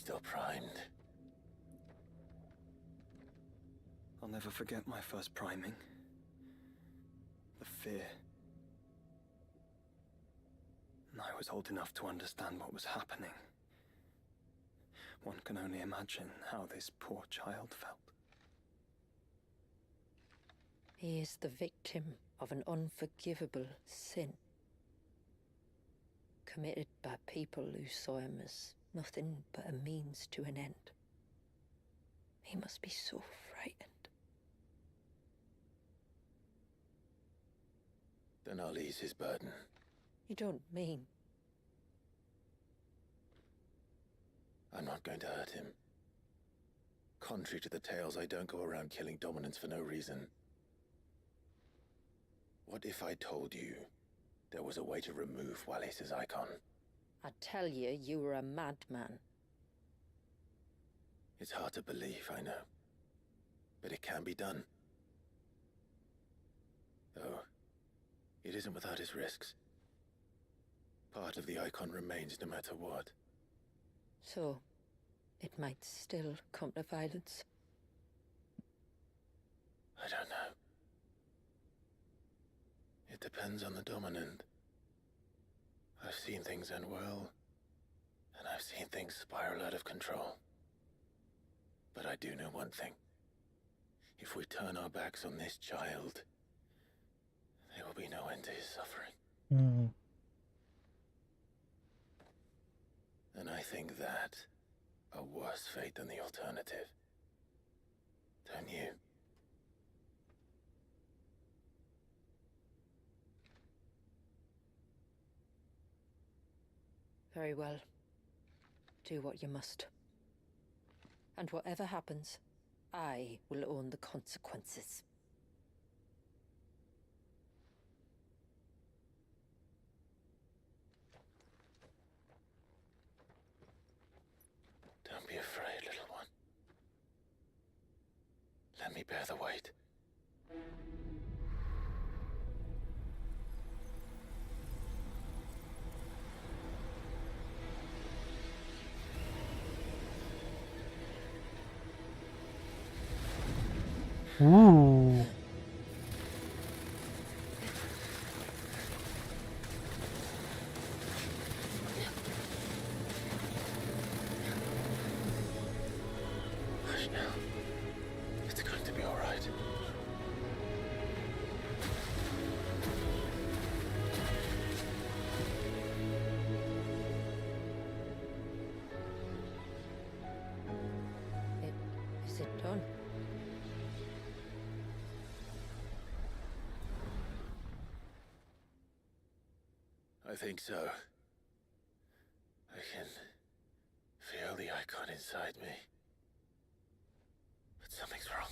still primed? I'll never forget my first priming. The fear. And I was old enough to understand what was happening. One can only imagine how this poor child felt. He is the victim of an unforgivable sin, committed by people who saw him as nothing but a means to an end. He must be so frightened. Then I'll ease his burden. You don't mean? I'm not going to hurt him. Contrary to the tales, I don't go around killing dominants for no reason. What if I told you there was a way to remove Wallace's icon? I tell you, you were a madman. It's hard to believe, I know. But it can be done. Though, it isn't without its risks. Part of the icon remains no matter what. So, it might still come to violence. I don't know. It depends on the dominant. I've seen things end well, and I've seen things spiral out of control. But I do know one thing. If we turn our backs on this child, there will be no end to his suffering. Mm. And I think that a worse fate than the alternative. Don't you? Very well. Do what you must. And whatever happens, I will own the consequences. Don't be afraid, little one. Let me bear the weight. Ooh. Hush now. It's going to be all right. Is it done? I think so. I can feel the icon inside me. But something's wrong.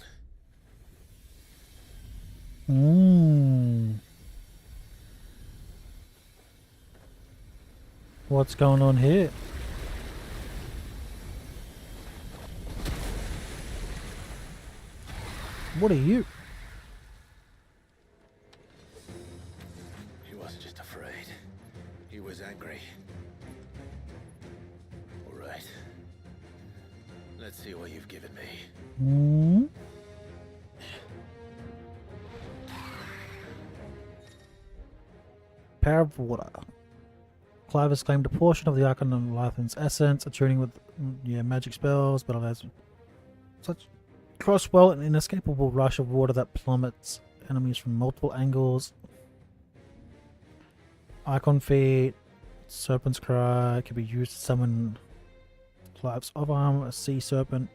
What's going on here? What are you? He wasn't just afraid. He was angry. All right. Let's see what you've given me. Power of water. Clive has claimed a portion of the icon of Leviathan's essence, attuning with magic spells, but has such crosswell an inescapable rush of water that plummets enemies from multiple angles. Icon feet, Serpent's Cry can be used to summon Clive's off arm, a sea spitting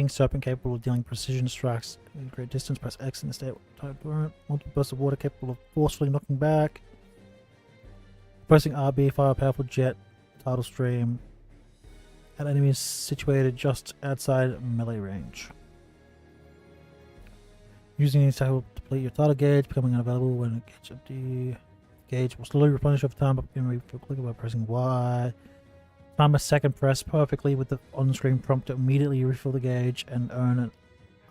serpent capable of dealing precision strikes at a great distance. Press X in the state type multiple bursts of water capable of forcefully knocking back. Pressing RB, fire a powerful jet, tidal stream at enemies situated just outside melee range. Using these to deplete your tidal gauge, becoming unavailable when it gets empty. Gauge will slowly replenish over time, but can be clickable by pressing Y. Time a second press perfectly with the on-screen prompt to immediately refill the gauge and earn an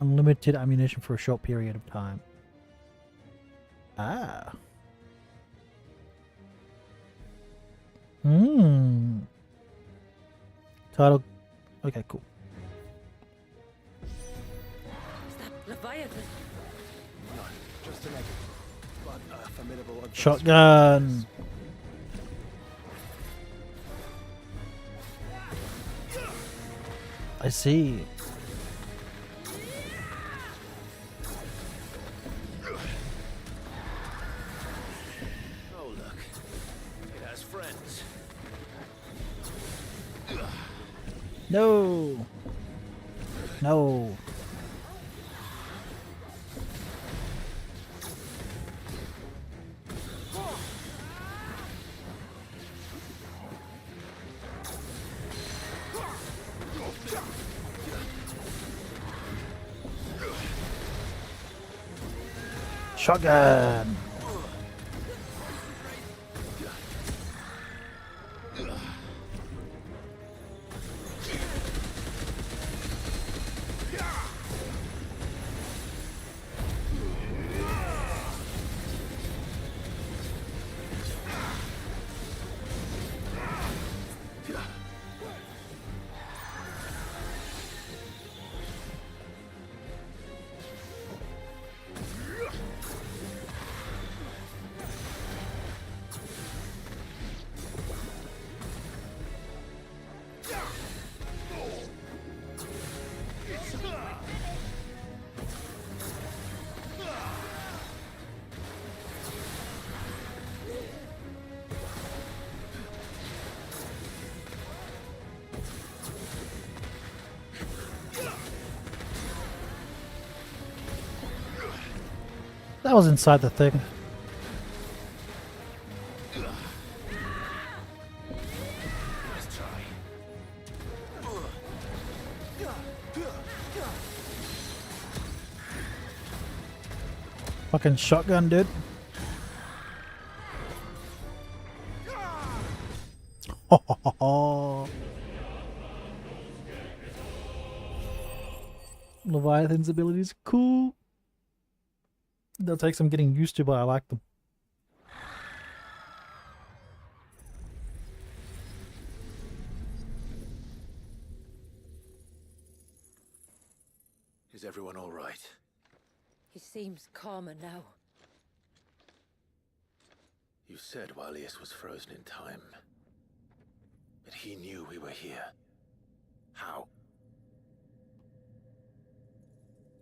unlimited ammunition for a short period of time. Ah. Title. Okay, cool. Is that Leviathan? No, just a negative. But a formidable advancement. Shotgun. I see. Oh, look. It has friends. No. No. Shotgun. That was inside the thing. Let's try. Fucking shotgun, dude. Leviathan's abilities are cool. They'll take some getting used to, but I like them. Is everyone all right? He seems calmer now. You said Walius was frozen in time. But he knew we were here. How?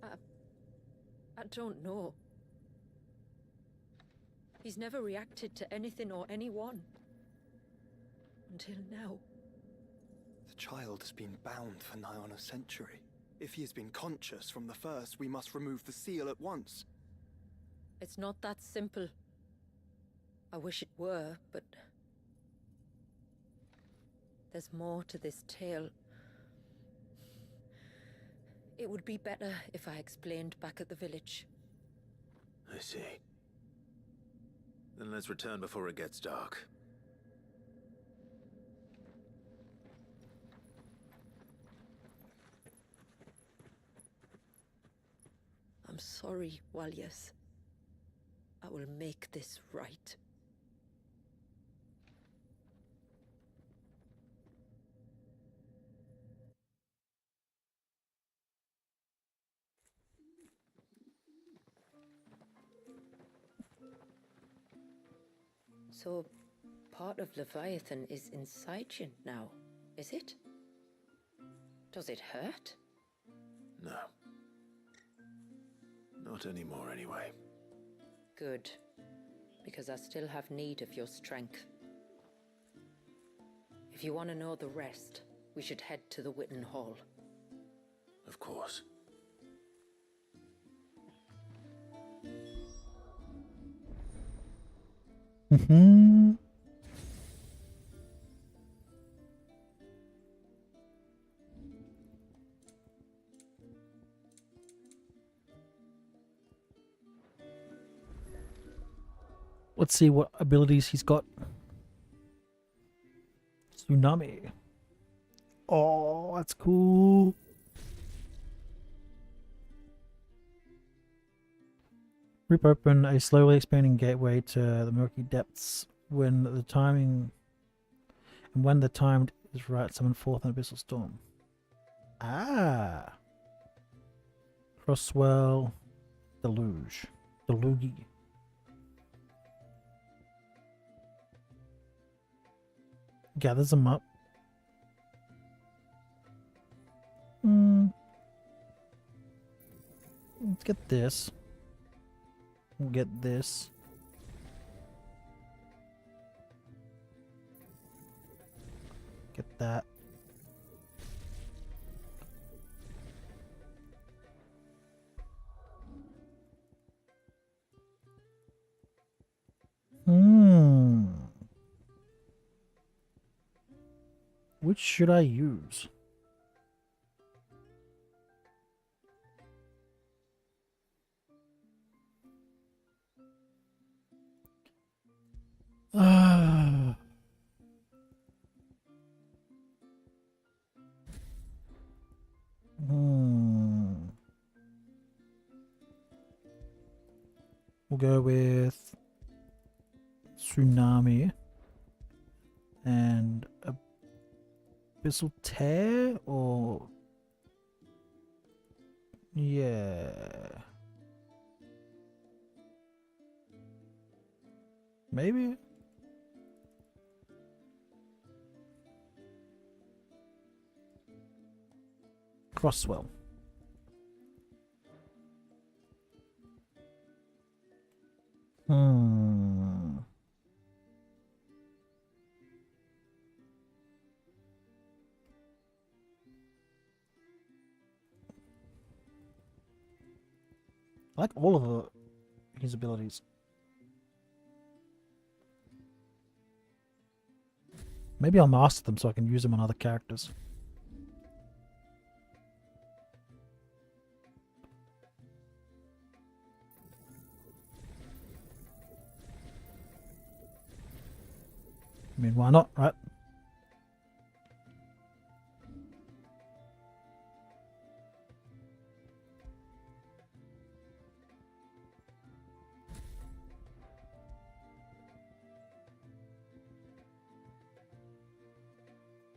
I don't know. He's never reacted to anything or anyone. Until now. The child has been bound for nigh on a century. If he has been conscious from the first, we must remove the seal at once. It's not that simple. I wish it were, but... there's more to this tale. It would be better if I explained back at the village. I see. Then let's return before it gets dark. I'm sorry, Walius. I will make this right. So, part of Leviathan is inside you now, is it? Does it hurt? No. Not anymore, anyway. Good, because I still have need of your strength. If you want to know the rest, we should head to the Witten Hall. Of course. Mm-hmm. Let's see what abilities he's got. Tsunami. Oh, that's cool. Rip open a slowly expanding gateway to the murky depths when the timed Is right, summon forth an abyssal storm. Ah! Crosswell, Deluge. Deluge. Gathers them up. Let's get this. We'll get this. Get that. Which should I use? We'll go with Tsunami and Abyssal Tear, or yeah, maybe. Crosswell. I like all of his abilities. Maybe I'll master them so I can use them on other characters. I mean, why not, right?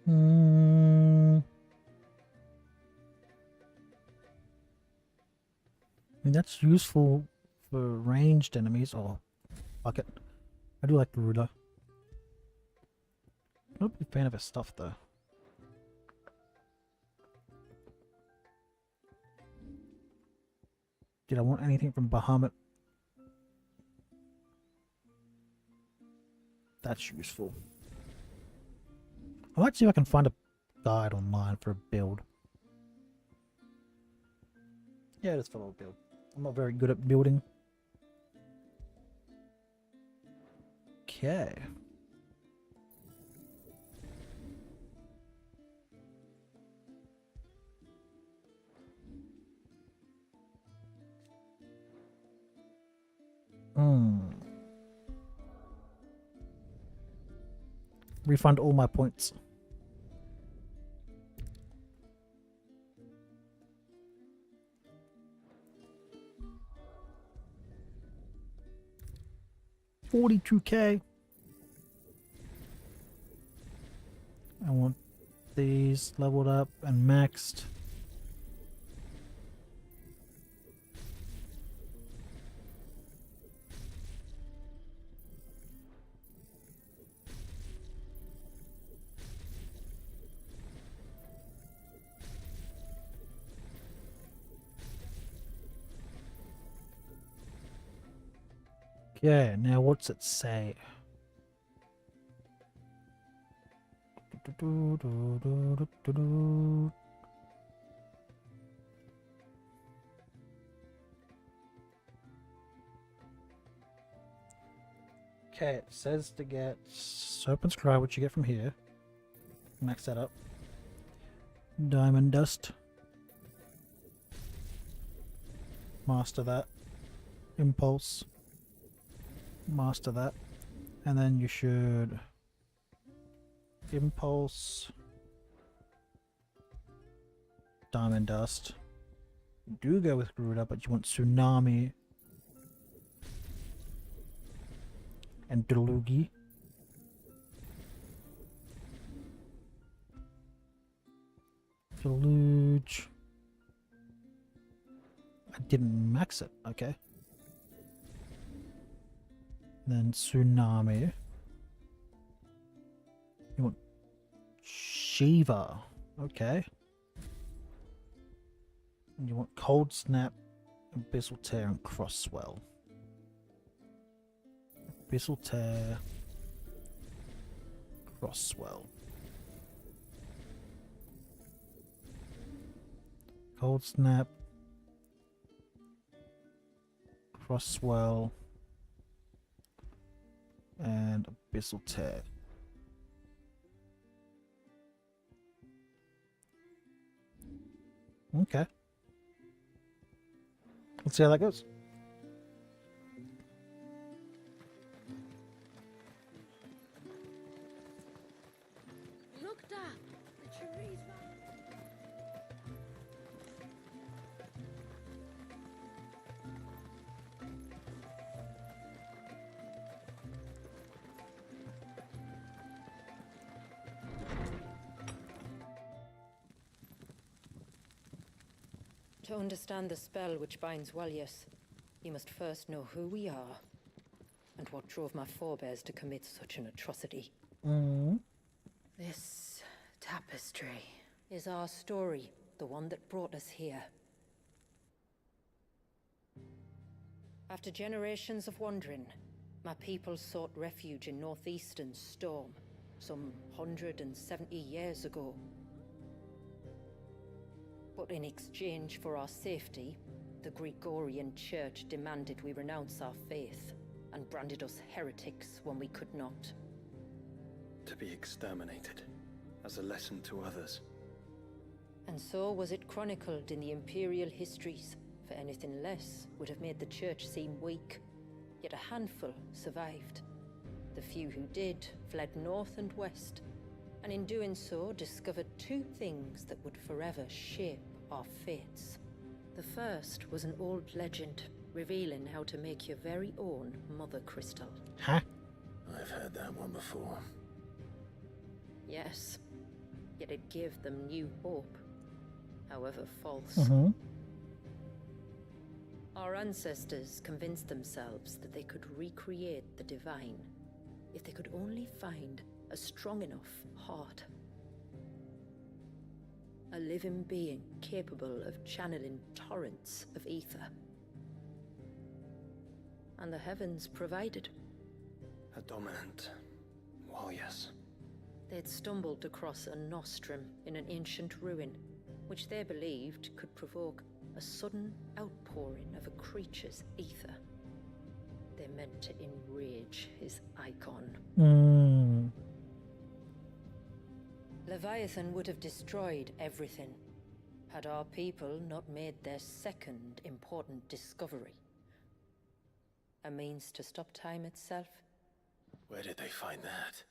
I mean, that's useful for ranged enemies. Oh, fuck it. I do like the ruler. I'm not a big fan of his stuff, though. Did I want anything from Bahamut? That's useful. I might see if I can find a guide online for a build. Yeah, just follow a build. I'm not very good at building. Okay. Refund all my points. $42K. I want these leveled up and maxed. Okay, now what's it say? Okay, it says to get Serpent's Cry, which you get from here. Max that up. Diamond Dust. Master that. Impulse. Master that. And then you should Impulse. Diamond Dust. You do go with Garuda, but you want Tsunami and Delugi. Deluge. I didn't max it, okay. Then Tsunami. You want Shiva, okay. And you want Cold Snap, Abyssal Tear, and Cross Swell. Abyssal Tear, Cross Swell. Cold Snap, Cross Swell, and Abyssal Tear. Okay. Let's see how that goes. Look, Dad. The trees. To understand the spell which binds Walyas, you must first know who we are, and what drove my forebears to commit such an atrocity. This tapestry is our story, the one that brought us here. After generations of wandering, my people sought refuge in northeastern Storm, some 170 years ago. But in exchange for our safety, the Gregorian Church demanded we renounce our faith, and branded us heretics when we could not. To be exterminated, as a lesson to others. And so was it chronicled in the Imperial histories, for anything less would have made the Church seem weak. Yet a handful survived. The few who did fled north and west, and in doing so discovered two things that would forever shape our fates. The first was an old legend, revealing how to make your very own Mother Crystal. Huh? I've heard that one before. Yes, yet it gave them new hope, however false. Our ancestors convinced themselves that they could recreate the divine if they could only find a strong enough heart. A living being capable of channeling torrents of ether. And the heavens provided. A dominant Walyas. They'd stumbled across a nostrum in an ancient ruin, which they believed could provoke a sudden outpouring of a creature's ether. They meant to enrage his icon. Leviathan would have destroyed everything, had our people not made their second important discovery. A means to stop time itself. Where did they find that?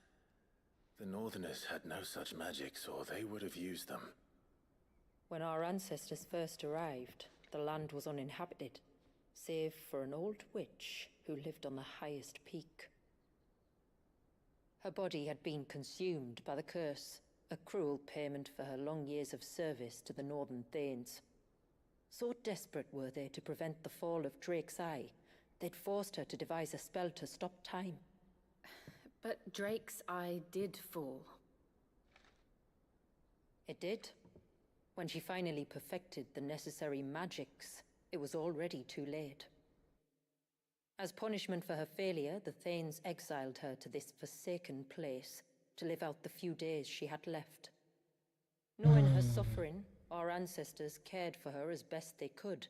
The Northerners had no such magics, or they would have used them. When our ancestors first arrived, the land was uninhabited, save for an old witch who lived on the highest peak. Her body had been consumed by the curse, a cruel payment for her long years of service to the Northern Thanes. So desperate were they to prevent the fall of Drake's Eye, they'd forced her to devise a spell to stop time. But Drake's Eye did fall. It did. When she finally perfected the necessary magics, it was already too late. As punishment for her failure, the Thanes exiled her to this forsaken place to live out the few days she had left. Knowing her suffering, our ancestors cared for her as best they could,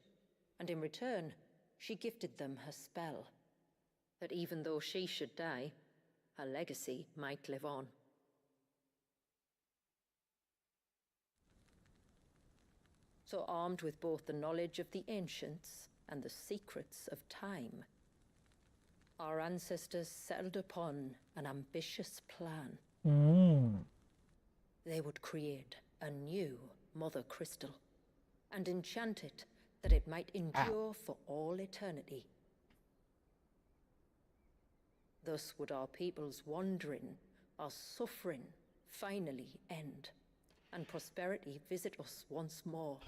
and in return, she gifted them her spell. That even though she should die, her legacy might live on. So armed with both the knowledge of the ancients and the secrets of time, our ancestors settled upon an ambitious plan. They would create a new Mother Crystal and enchant it that it might endure for all eternity. Thus would our people's wandering, our suffering, finally end. and prosperity visit us once more.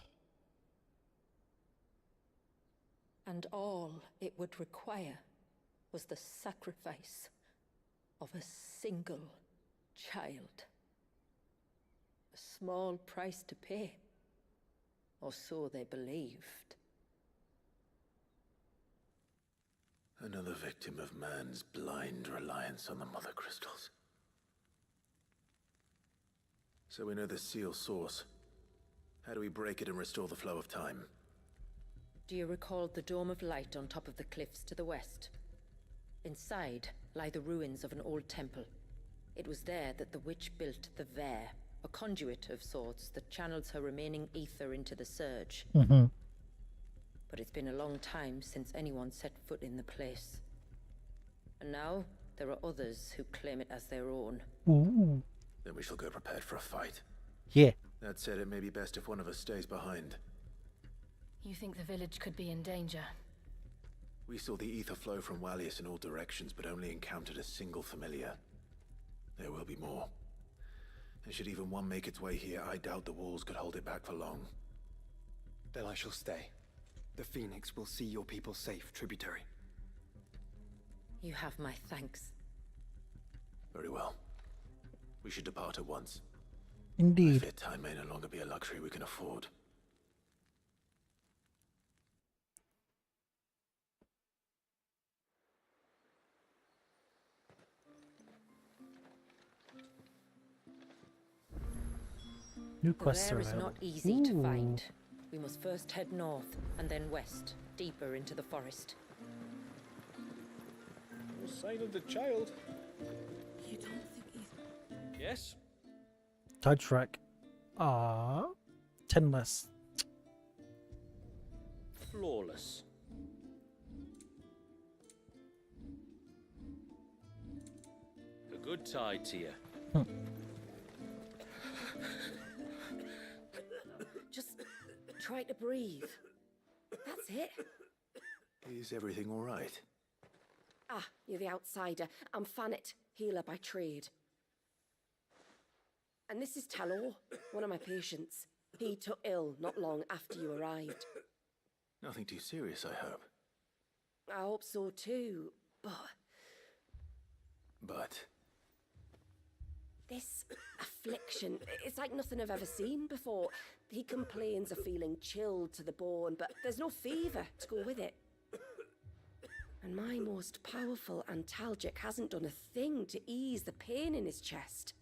And all it would require was the sacrifice of a single child. A small price to pay, or so they believed. Another victim of man's blind reliance on the Mother Crystals. So we know the seal source. How do we break it and restore the flow of time? Do you recall the dome of light on top of the cliffs to the west? Inside lie the ruins of an old temple. It was there that the witch built the Vare, a conduit of sorts that channels her remaining ether into the surge. But it's been a long time since anyone set foot in the place. And now there are others who claim it as their own. Ooh. Then we shall go prepared for a fight. Yeah. That said, it may be best if one of us stays behind. You think the village could be in danger? We saw the ether flow from Wallius in all directions, but only encountered a single familiar. There will be more. And should even one make its way here, I doubt the walls could hold it back for long. Then I shall stay. The Phoenix will see your people safe, tributary. You have my thanks. Very well. We should depart at once. I Indeed. fear time may no longer be a luxury we can afford. New The quests Vare are is available. not easy to Ooh. find. We must first head north, and then west, deeper into the forest. No sign of the child. You don't think he's... Yes? Tide track. 10 less. Flawless. A good tide to you. Just try to breathe. That's it. Is everything all right? Ah, you're the outsider. I'm Fanit, healer by trade. And this is Talor, one of my patients. He took ill not long after you arrived. Nothing too serious, I hope. I hope so too, but But this affliction, it's like nothing I've ever seen before. He complains of feeling chilled to the bone, but there's no fever to go with it. And my most powerful antalgic hasn't done a thing to ease the pain in his chest.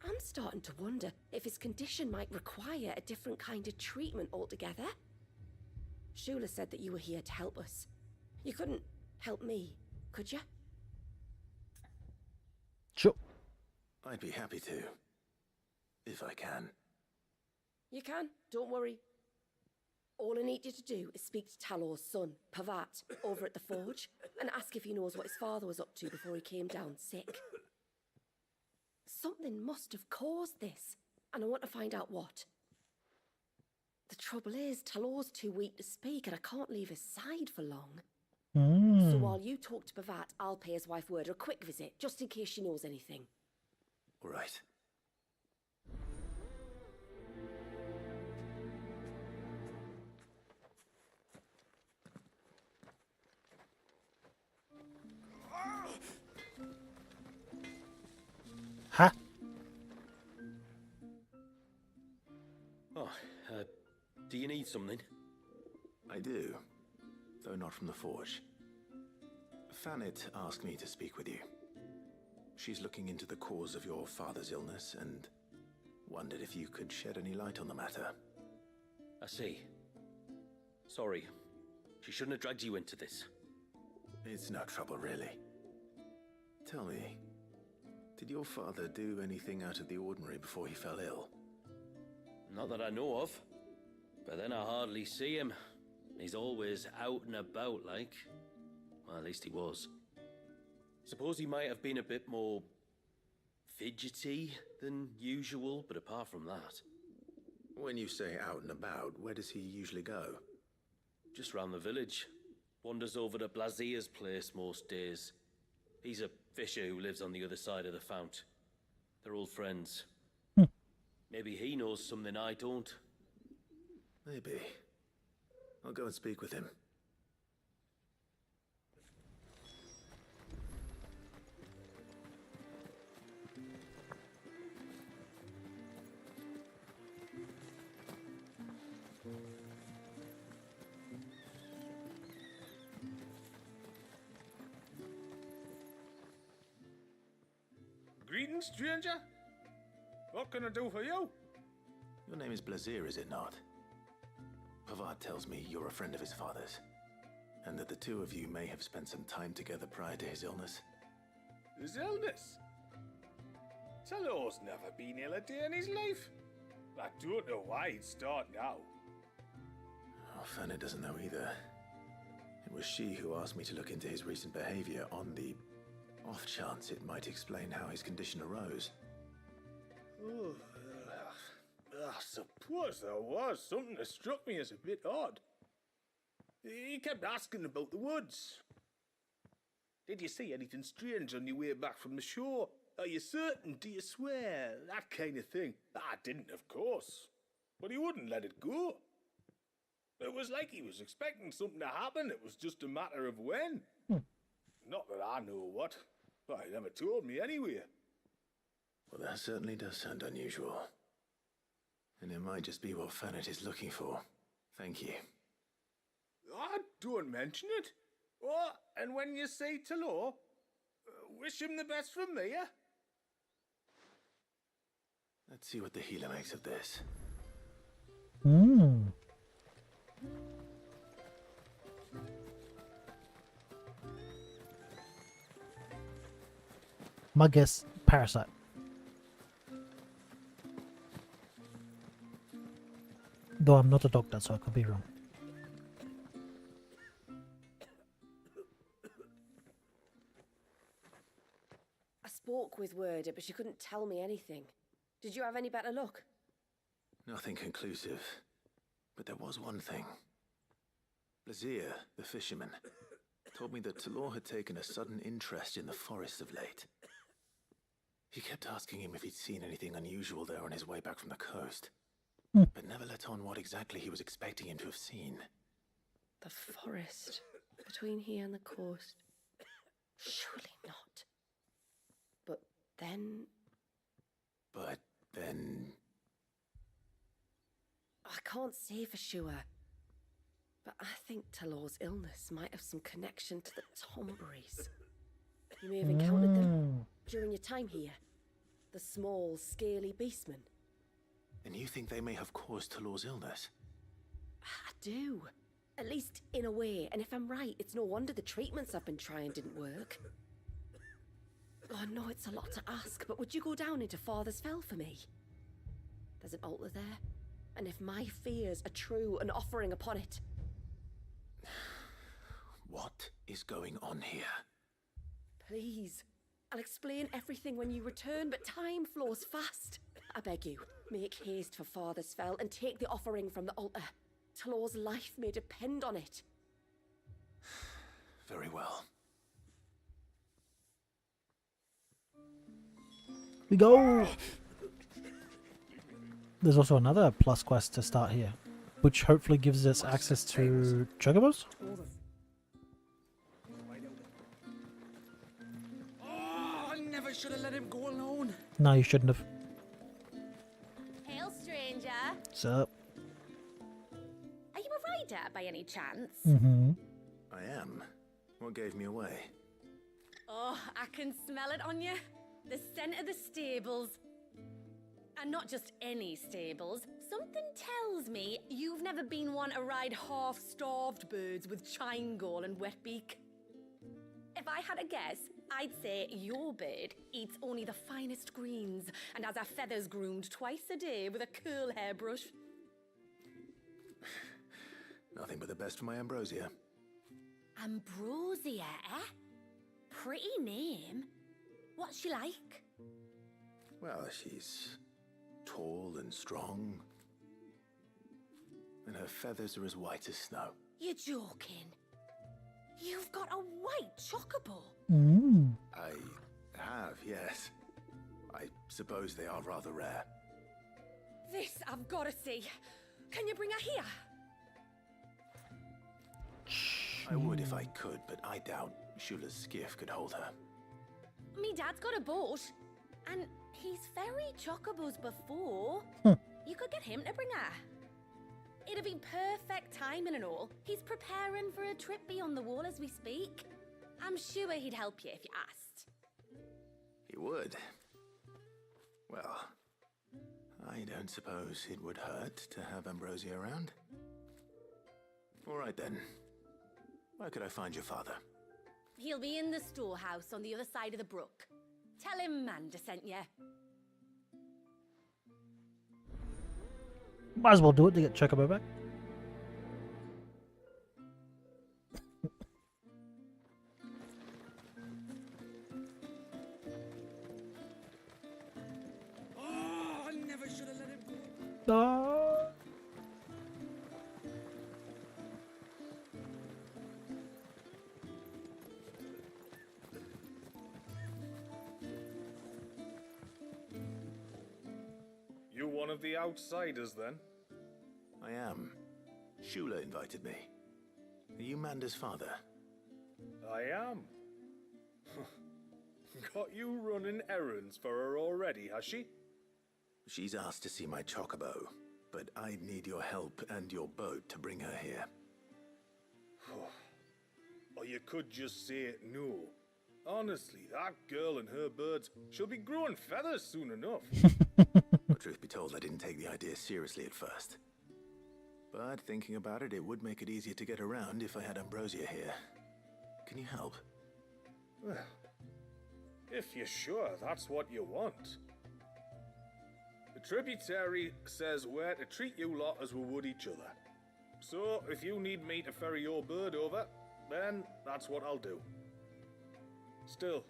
I'm starting to wonder if his condition might require a different kind of treatment altogether. Shula said that you were here to help us. You couldn't help me, could you? Sure. I'd be happy to. If I can. You can, don't worry. All I need you to do is speak to Talor's son, Pavat, over at the forge, and ask if he knows what his father was up to before he came down sick. Something must have caused this, and I want to find out what. The trouble is, Talor's too weak to speak, and I can't leave his side for long. So while you talk to Pavat, I'll pay his wife word a quick visit, just in case she knows anything. All right. Ha! Oh, do you need something? I do, though not from the forge. Fanit asked me to speak with you. She's looking into the cause of your father's illness and wondered if you could shed any light on the matter. I see. Sorry. She shouldn't have dragged you into this. It's no trouble, really. Tell me, did your father do anything out of the ordinary before he fell ill? Not that I know of. But then I hardly see him. He's always out and about, like. Well, at least he was. Suppose he might have been a bit more fidgety than usual, but apart from that... When you say out and about, where does he usually go? Just round the village. Wanders over to Blazia's place most days. He's a fisher who lives on the other side of the fount. They're old friends. Maybe he knows something I don't. Maybe. I'll go and speak with him. Greetings, stranger. What can I do for you? Your name is Blazier, is it not? Pavard tells me you're a friend of his father's, and that the two of you may have spent some time together prior to his illness. His illness? Talor's never been ill a day in his life. I don't know why he'd start now. Oh, Fanny doesn't know either. It was she who asked me to look into his recent behavior on the off chance it might explain how his condition arose. Oh, I suppose there was something that struck me as a bit odd. He kept asking about the woods. Did you see anything strange on your way back from the shore? Are you certain? Do you swear? That kind of thing. I didn't, of course. But he wouldn't let it go. It was like he was expecting something to happen. It was just a matter of when. Not that I know what. But he never told me anyway. Well, that certainly does sound unusual. And it might just be what Fanet is looking for. Thank you. Ah, don't mention it. Oh, and when you see Talor, wish him the best from me, yeah? Let's see what the healer makes of this. My guess, parasite. Though I'm not a doctor, so I could be wrong. I spoke with Werder, but she couldn't tell me anything. Did you have any better luck? Nothing conclusive. But there was one thing. Blazier, the fisherman, told me that Talor had taken a sudden interest in the forest of late. He kept asking him if he'd seen anything unusual there on his way back from the coast, but never let on what exactly he was expecting him to have seen. The forest between here and the coast. Surely not. But then... I can't say for sure. But I think Talor's illness might have some connection to the Tomberries. You may have encountered them during your time here. The small, scaly beastmen. And you think they may have caused Talor's illness? I do. At least in a way. And if I'm right, it's no wonder the treatments I've been trying didn't work. Oh, I know it's a lot to ask, but would you go down into Father's Fell for me? There's an altar there. And if my fears are true, an offering upon it. What is going on here? Please. I'll explain everything when you return, but time flows fast. I beg you, make haste for Father's Fell and take the offering from the altar. Talor's life may depend on it. Very well. We go! There's also another plus quest to start here, which hopefully gives us access to chocobos? Oh, I never should have let him go alone. No, you shouldn't have. Hail, stranger. What's up? Are you a rider by any chance? I am. What gave me away? Oh, I can smell it on you. The scent of the stables. And not just any stables. Something tells me you've never been one to ride half-starved birds with chine-gall and wet beak. If I had a guess, I'd say your bird eats only the finest greens and has her feathers groomed twice a day with a curl hairbrush. Nothing but the best for my ambrosia. Ambrosia, eh? Pretty name. What's she like? Well, she's tall and strong. And her feathers are as white as snow. You're joking. You've got a white chocobo. I have, yes. I suppose they are rather rare. This I've got to see. Can you bring her here? I would if I could, but I doubt Shula's skiff could hold her. Me dad's got a boat, and he's ferried chocobos before. You could get him to bring her. It'd be perfect timing and all. He's preparing for a trip beyond the wall as we speak. I'm sure he'd help you if you asked. He would. Well, I don't suppose it would hurt to have Ambrosia around. All right then. Where could I find your father? He'll be in the storehouse on the other side of the brook. Tell him Manda sent you. Might as well do it to get Chocobo back. Oh, I never should have let him go. No. You one of the outsiders, then? I am. Shula invited me. Are you Manda's father? I am. Got you running errands for her already, has she? She's asked to see my chocobo, but I'd need your help and your boat to bring her here. Or you could just say it no. Honestly, that girl and her birds, she'll be growing feathers soon enough. Well, truth be told, I didn't take the idea seriously at first. But thinking about it, it would make it easier to get around if I had Ambrosia here. Can you help? Well, if you're sure that's what you want. The tributary says we're to treat you lot as we would each other. So, if you need me to ferry your bird over, then that's what I'll do. Still,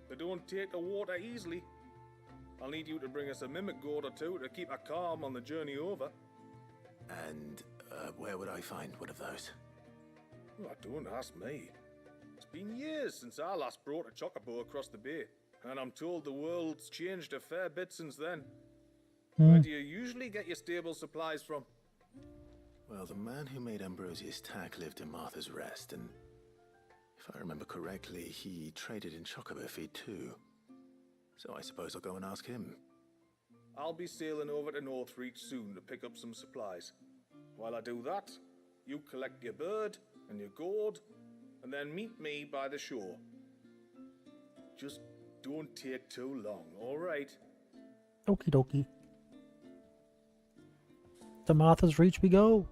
they don't take the water easily. I'll need you to bring us a mimic gourd or two to keep her calm on the journey over. And where would I find one of those? Well, don't ask me. It's been years since I last brought a chocobo across the bay, and I'm told the world's changed a fair bit since then. Where do you usually get your stable supplies from? Well, the man who made Ambrosia's tack lived in Martha's Rest, and if I remember correctly, he traded in chocobo feed too. So I suppose I'll go and ask him. I'll be sailing over to Northreach soon to pick up some supplies. While I do that, you collect your bird and your gourd, and then meet me by the shore. Just don't take too long, all right? Okie dokie. To Martha's Reach we go.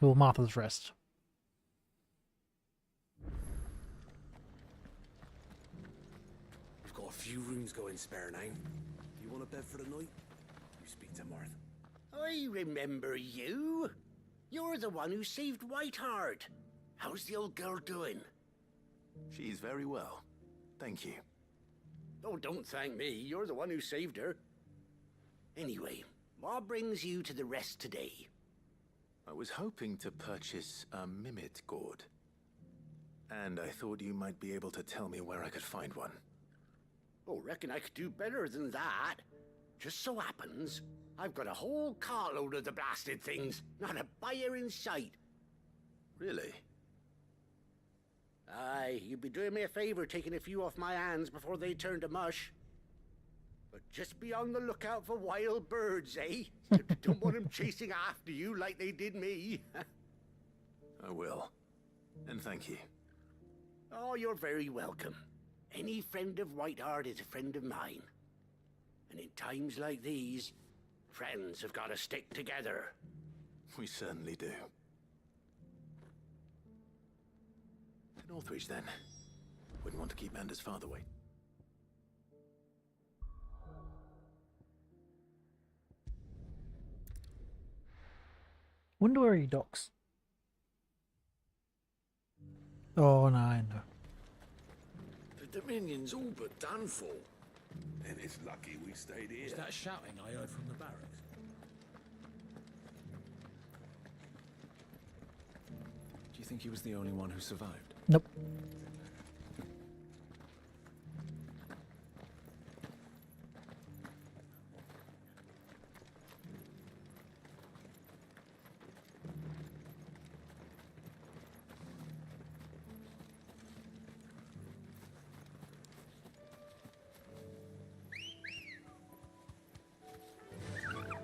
Well, Martha's Rest. We've got a few rooms going spare now. You want a bed for the night? You speak to Martha. I remember you. You're the one who saved Whiteheart. How's the old girl doing? She's very well. Thank you. Oh, don't thank me. You're the one who saved her. Anyway, what brings you to the rest today? I was hoping to purchase a mimit gourd. And I thought you might be able to tell me where I could find one. Oh, reckon I could do better than that. Just so happens, I've got a whole carload of the blasted things. Not a buyer in sight. Really? Aye, you'd be doing me a favor taking a few off my hands before they turn to mush. But just be on the lookout for wild birds, eh? Don't want them chasing after you like they did me. I will. And thank you. Oh, you're very welcome. Any friend of Whiteheart is a friend of mine. And in times like these, friends have got to stick together. We certainly do. To Northreach, then. Wouldn't want to keep Manda's father wait. Wonder where he docks. Oh, no, I know. The Dominion's all but done for. And it's lucky we stayed here. Was that shouting I heard from the barracks? Do you think he was the only one who survived? Nope.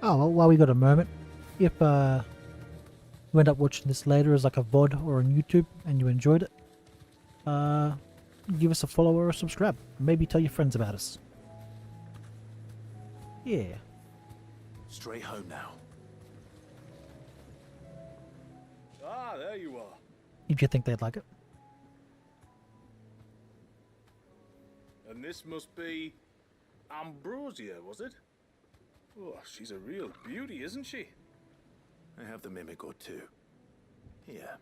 Oh, well, while we got a moment, if you end up watching this later as like a VOD or on YouTube and you enjoyed it, give us a follow or a subscribe. Maybe tell your friends about us. Yeah. Straight home now. Ah, there you are. If you think they'd like it. And this must be Ambrosia, was it? Oh, she's a real beauty, isn't she? I have the mimic or two. Here.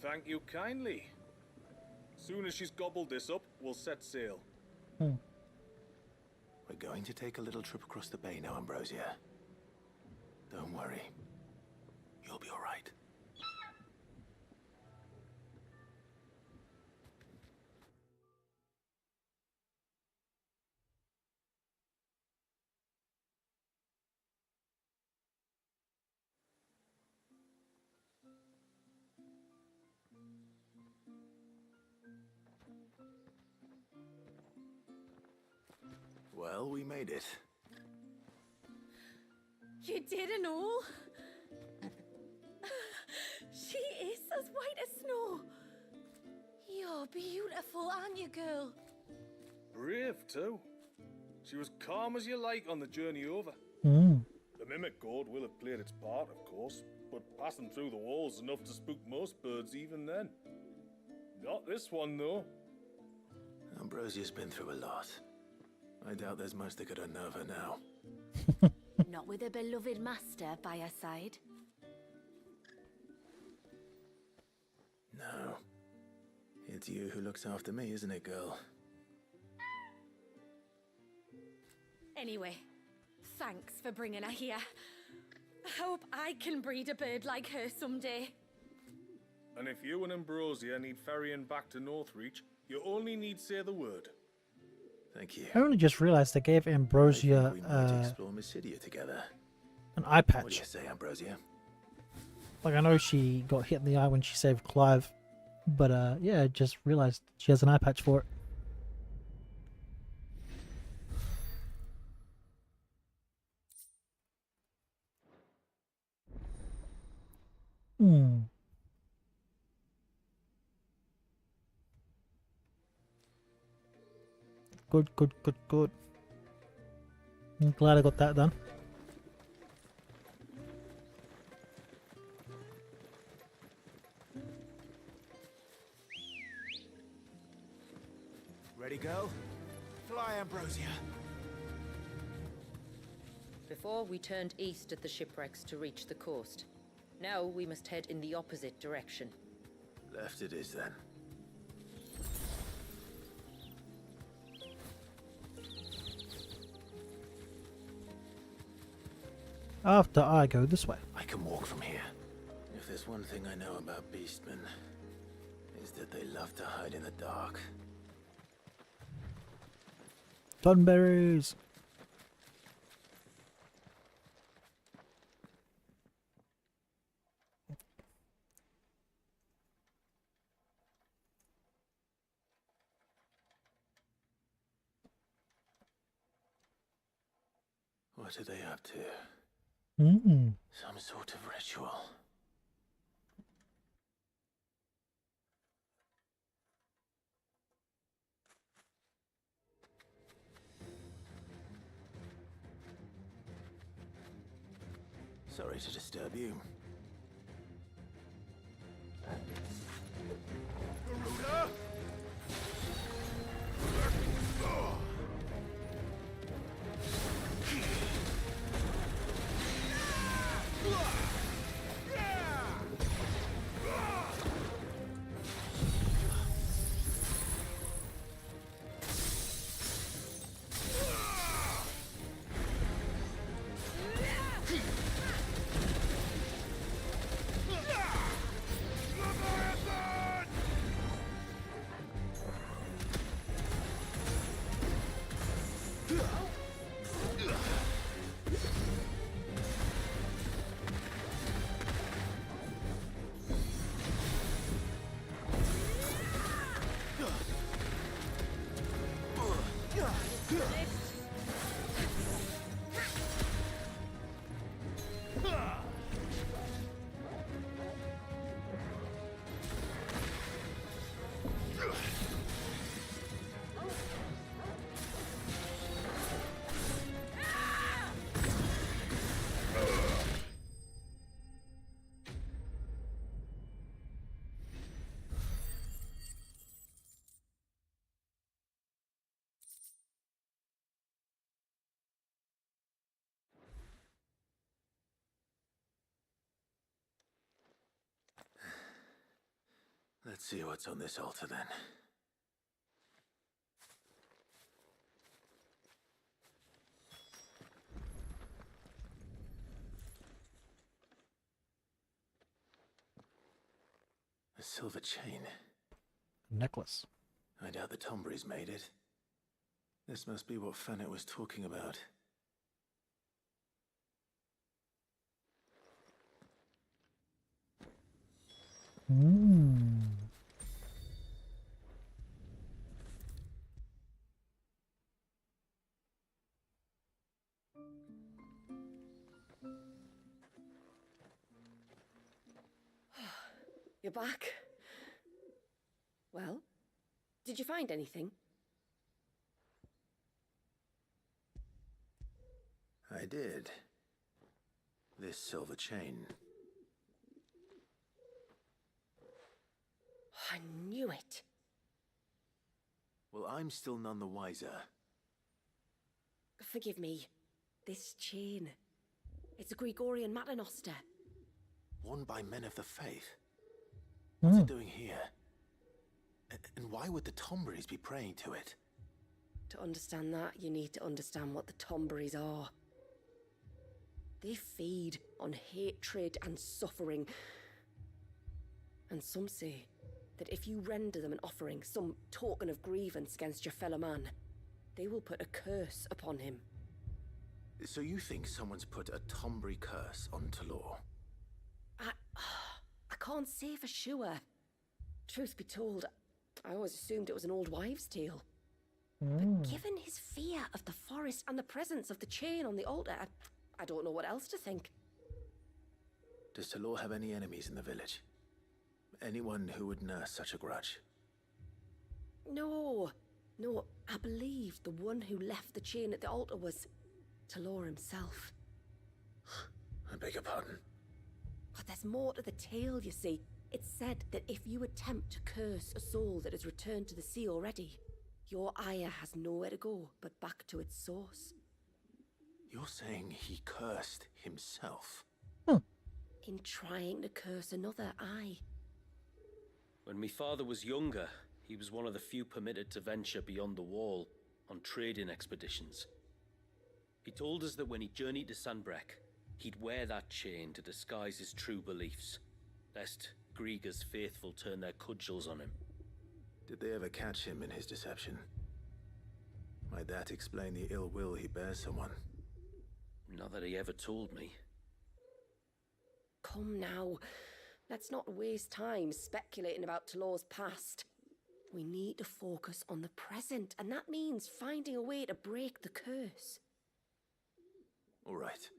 Thank you kindly. Soon as she's gobbled this up, we'll set sail. We're going to take a little trip across the bay now, Ambrosia. Don't worry. You'll be all right. Well, we made it. You didn't all? She is as white as snow. You're beautiful, aren't you, girl? Brave, too. She was calm as you like on the journey over. The mimic gourd will have played its part, of course, but passing through the walls enough to spook most birds even then. Not this one, though. Ambrosia's been through a lot. I doubt there's much that could unnerve her now. Not with a beloved master by her side. No. It's you who looks after me, isn't it, girl? Anyway, thanks for bringing her here. I hope I can breed a bird like her someday. And if you and Ambrosia need ferrying back to Northreach, you only need say the word. Thank you. I only just realized they gave Ambrosia We might explore Mysidia together. an eye What do patch. you say, Ambrosia? Like, I know she got hit in the eye when she saved Clive, but yeah, I just realized she has an eye patch for it. Good, good, good, good. I'm glad I got that done. Ready, go? Fly, Ambrosia. Before, we turned east at the shipwrecks to reach the coast. Now we must head in the opposite direction. Left it is, then. After I go this way. I can walk from here. If there's one thing I know about beastmen, is that they love to hide in the dark. Thornberries! What are they up to? Some sort of ritual. Sorry to disturb you. Garuda! Let's see what's on this altar then. A silver chain. Necklace. I doubt the Tomberries made it. This must be what Fennec was talking about. You're back. Well, did you find anything? I did. This silver chain. I knew it. Well, I'm still none the wiser. Forgive me. This chain. It's a Gregorian Maternoster. Worn by men of the faith. What's it doing here? And why would the Tomberries be praying to it? To understand that, you need to understand what the Tomberries are. They feed on hatred and suffering. And some say that if you render them an offering, some token of grievance against your fellow man, they will put a curse upon him. So you think someone's put a Tomberry curse on Talor? I can't say for sure. Truth be told, I always assumed it was an old wives' tale. But given his fear of the forest and the presence of the chain on the altar, I don't know what else to think. Does Talor have any enemies in the village? Anyone who would nurse such a grudge? No, I believe the one who left the chain at the altar was Talor himself. I beg your pardon? But there's more to the tale, you see. It's said that if you attempt to curse a soul that has returned to the sea already, your ire has nowhere to go but back to its source. You're saying he cursed himself? In trying to curse another, aye. When my father was younger, he was one of the few permitted to venture beyond the wall on trading expeditions. He told us that when he journeyed to Sanbreque, he'd wear that chain to disguise his true beliefs, lest Grieger's faithful turn their cudgels on him. Did they ever catch him in his deception? Might that explain the ill will he bears someone? Not that he ever told me. Come now, let's not waste time speculating about Talor's past. We need to focus on the present, and that means finding a way to break the curse. All right.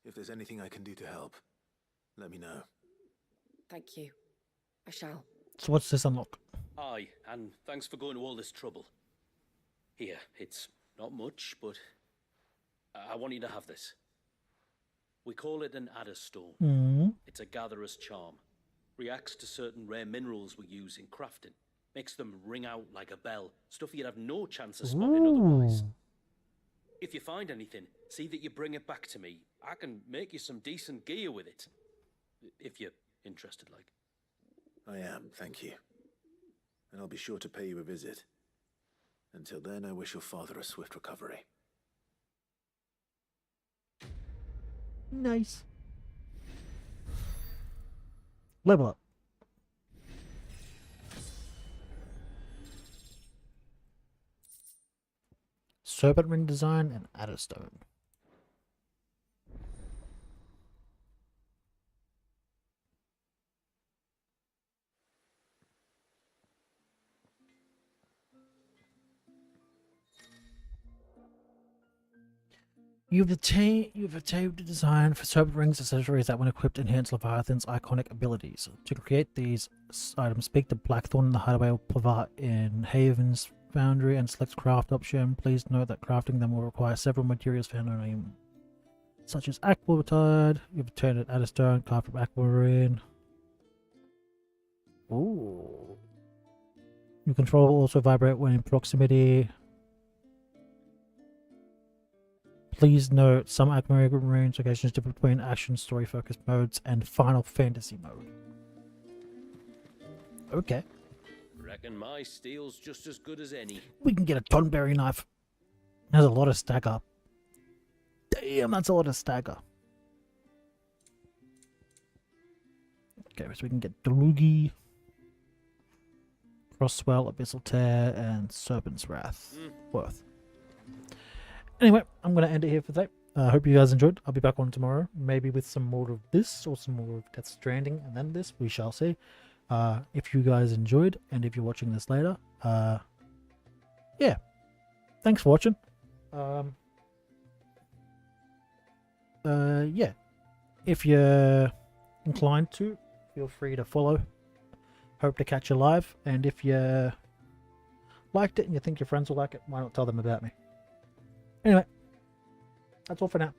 If there's anything I can do to help, let me know. Thank you. I shall. So what's this unlock? Aye, and thanks for going to all this trouble. Here, it's not much, but I want you to have this. We call it an adder stone. It's a gatherer's charm. Reacts to certain rare minerals we use in crafting. Makes them ring out like a bell. Stuff you'd have no chance of spotting otherwise. If you find anything, see that you bring it back to me. I can make you some decent gear with it. If you're interested, like. I am, thank you. And I'll be sure to pay you a visit. Until then, I wish your father a swift recovery. Nice. Level up. Serpent ring design and adder stone. You've achieved a design for serpent rings accessories that, when equipped, enhance Leviathan's iconic abilities. To create these items, speak to Blackthorn in the Hideaway of Pavat in Haven's Foundry and select craft option. Please note that crafting them will require several materials found on him, such as aquamatide. You've obtained an adderstone, carved from aquamarine. Ooh. Your control will also vibrate when in proximity. Please note, some aquamarine locations differ between action, story-focused modes, and Final Fantasy mode. Okay. Reckon my steel's just as good as any. We can get a tonberry knife. Has a lot of stagger. Damn, that's a lot of stagger. Okay, so we can get Delugi, Crosswell, Abyssal Tear, and Serpent's Wrath. Worth. Anyway, I'm going to end it here for today. I hope you guys enjoyed. I'll be back on tomorrow, maybe with some more of this or some more of Death Stranding, and then this. We shall see. If you guys enjoyed, and if you're watching this later, yeah, thanks for watching. Yeah, if you're inclined to, feel free to follow. Hope to catch you live, and if you liked it and you think your friends will like it, why not tell them about me? Anyway, that's all for now.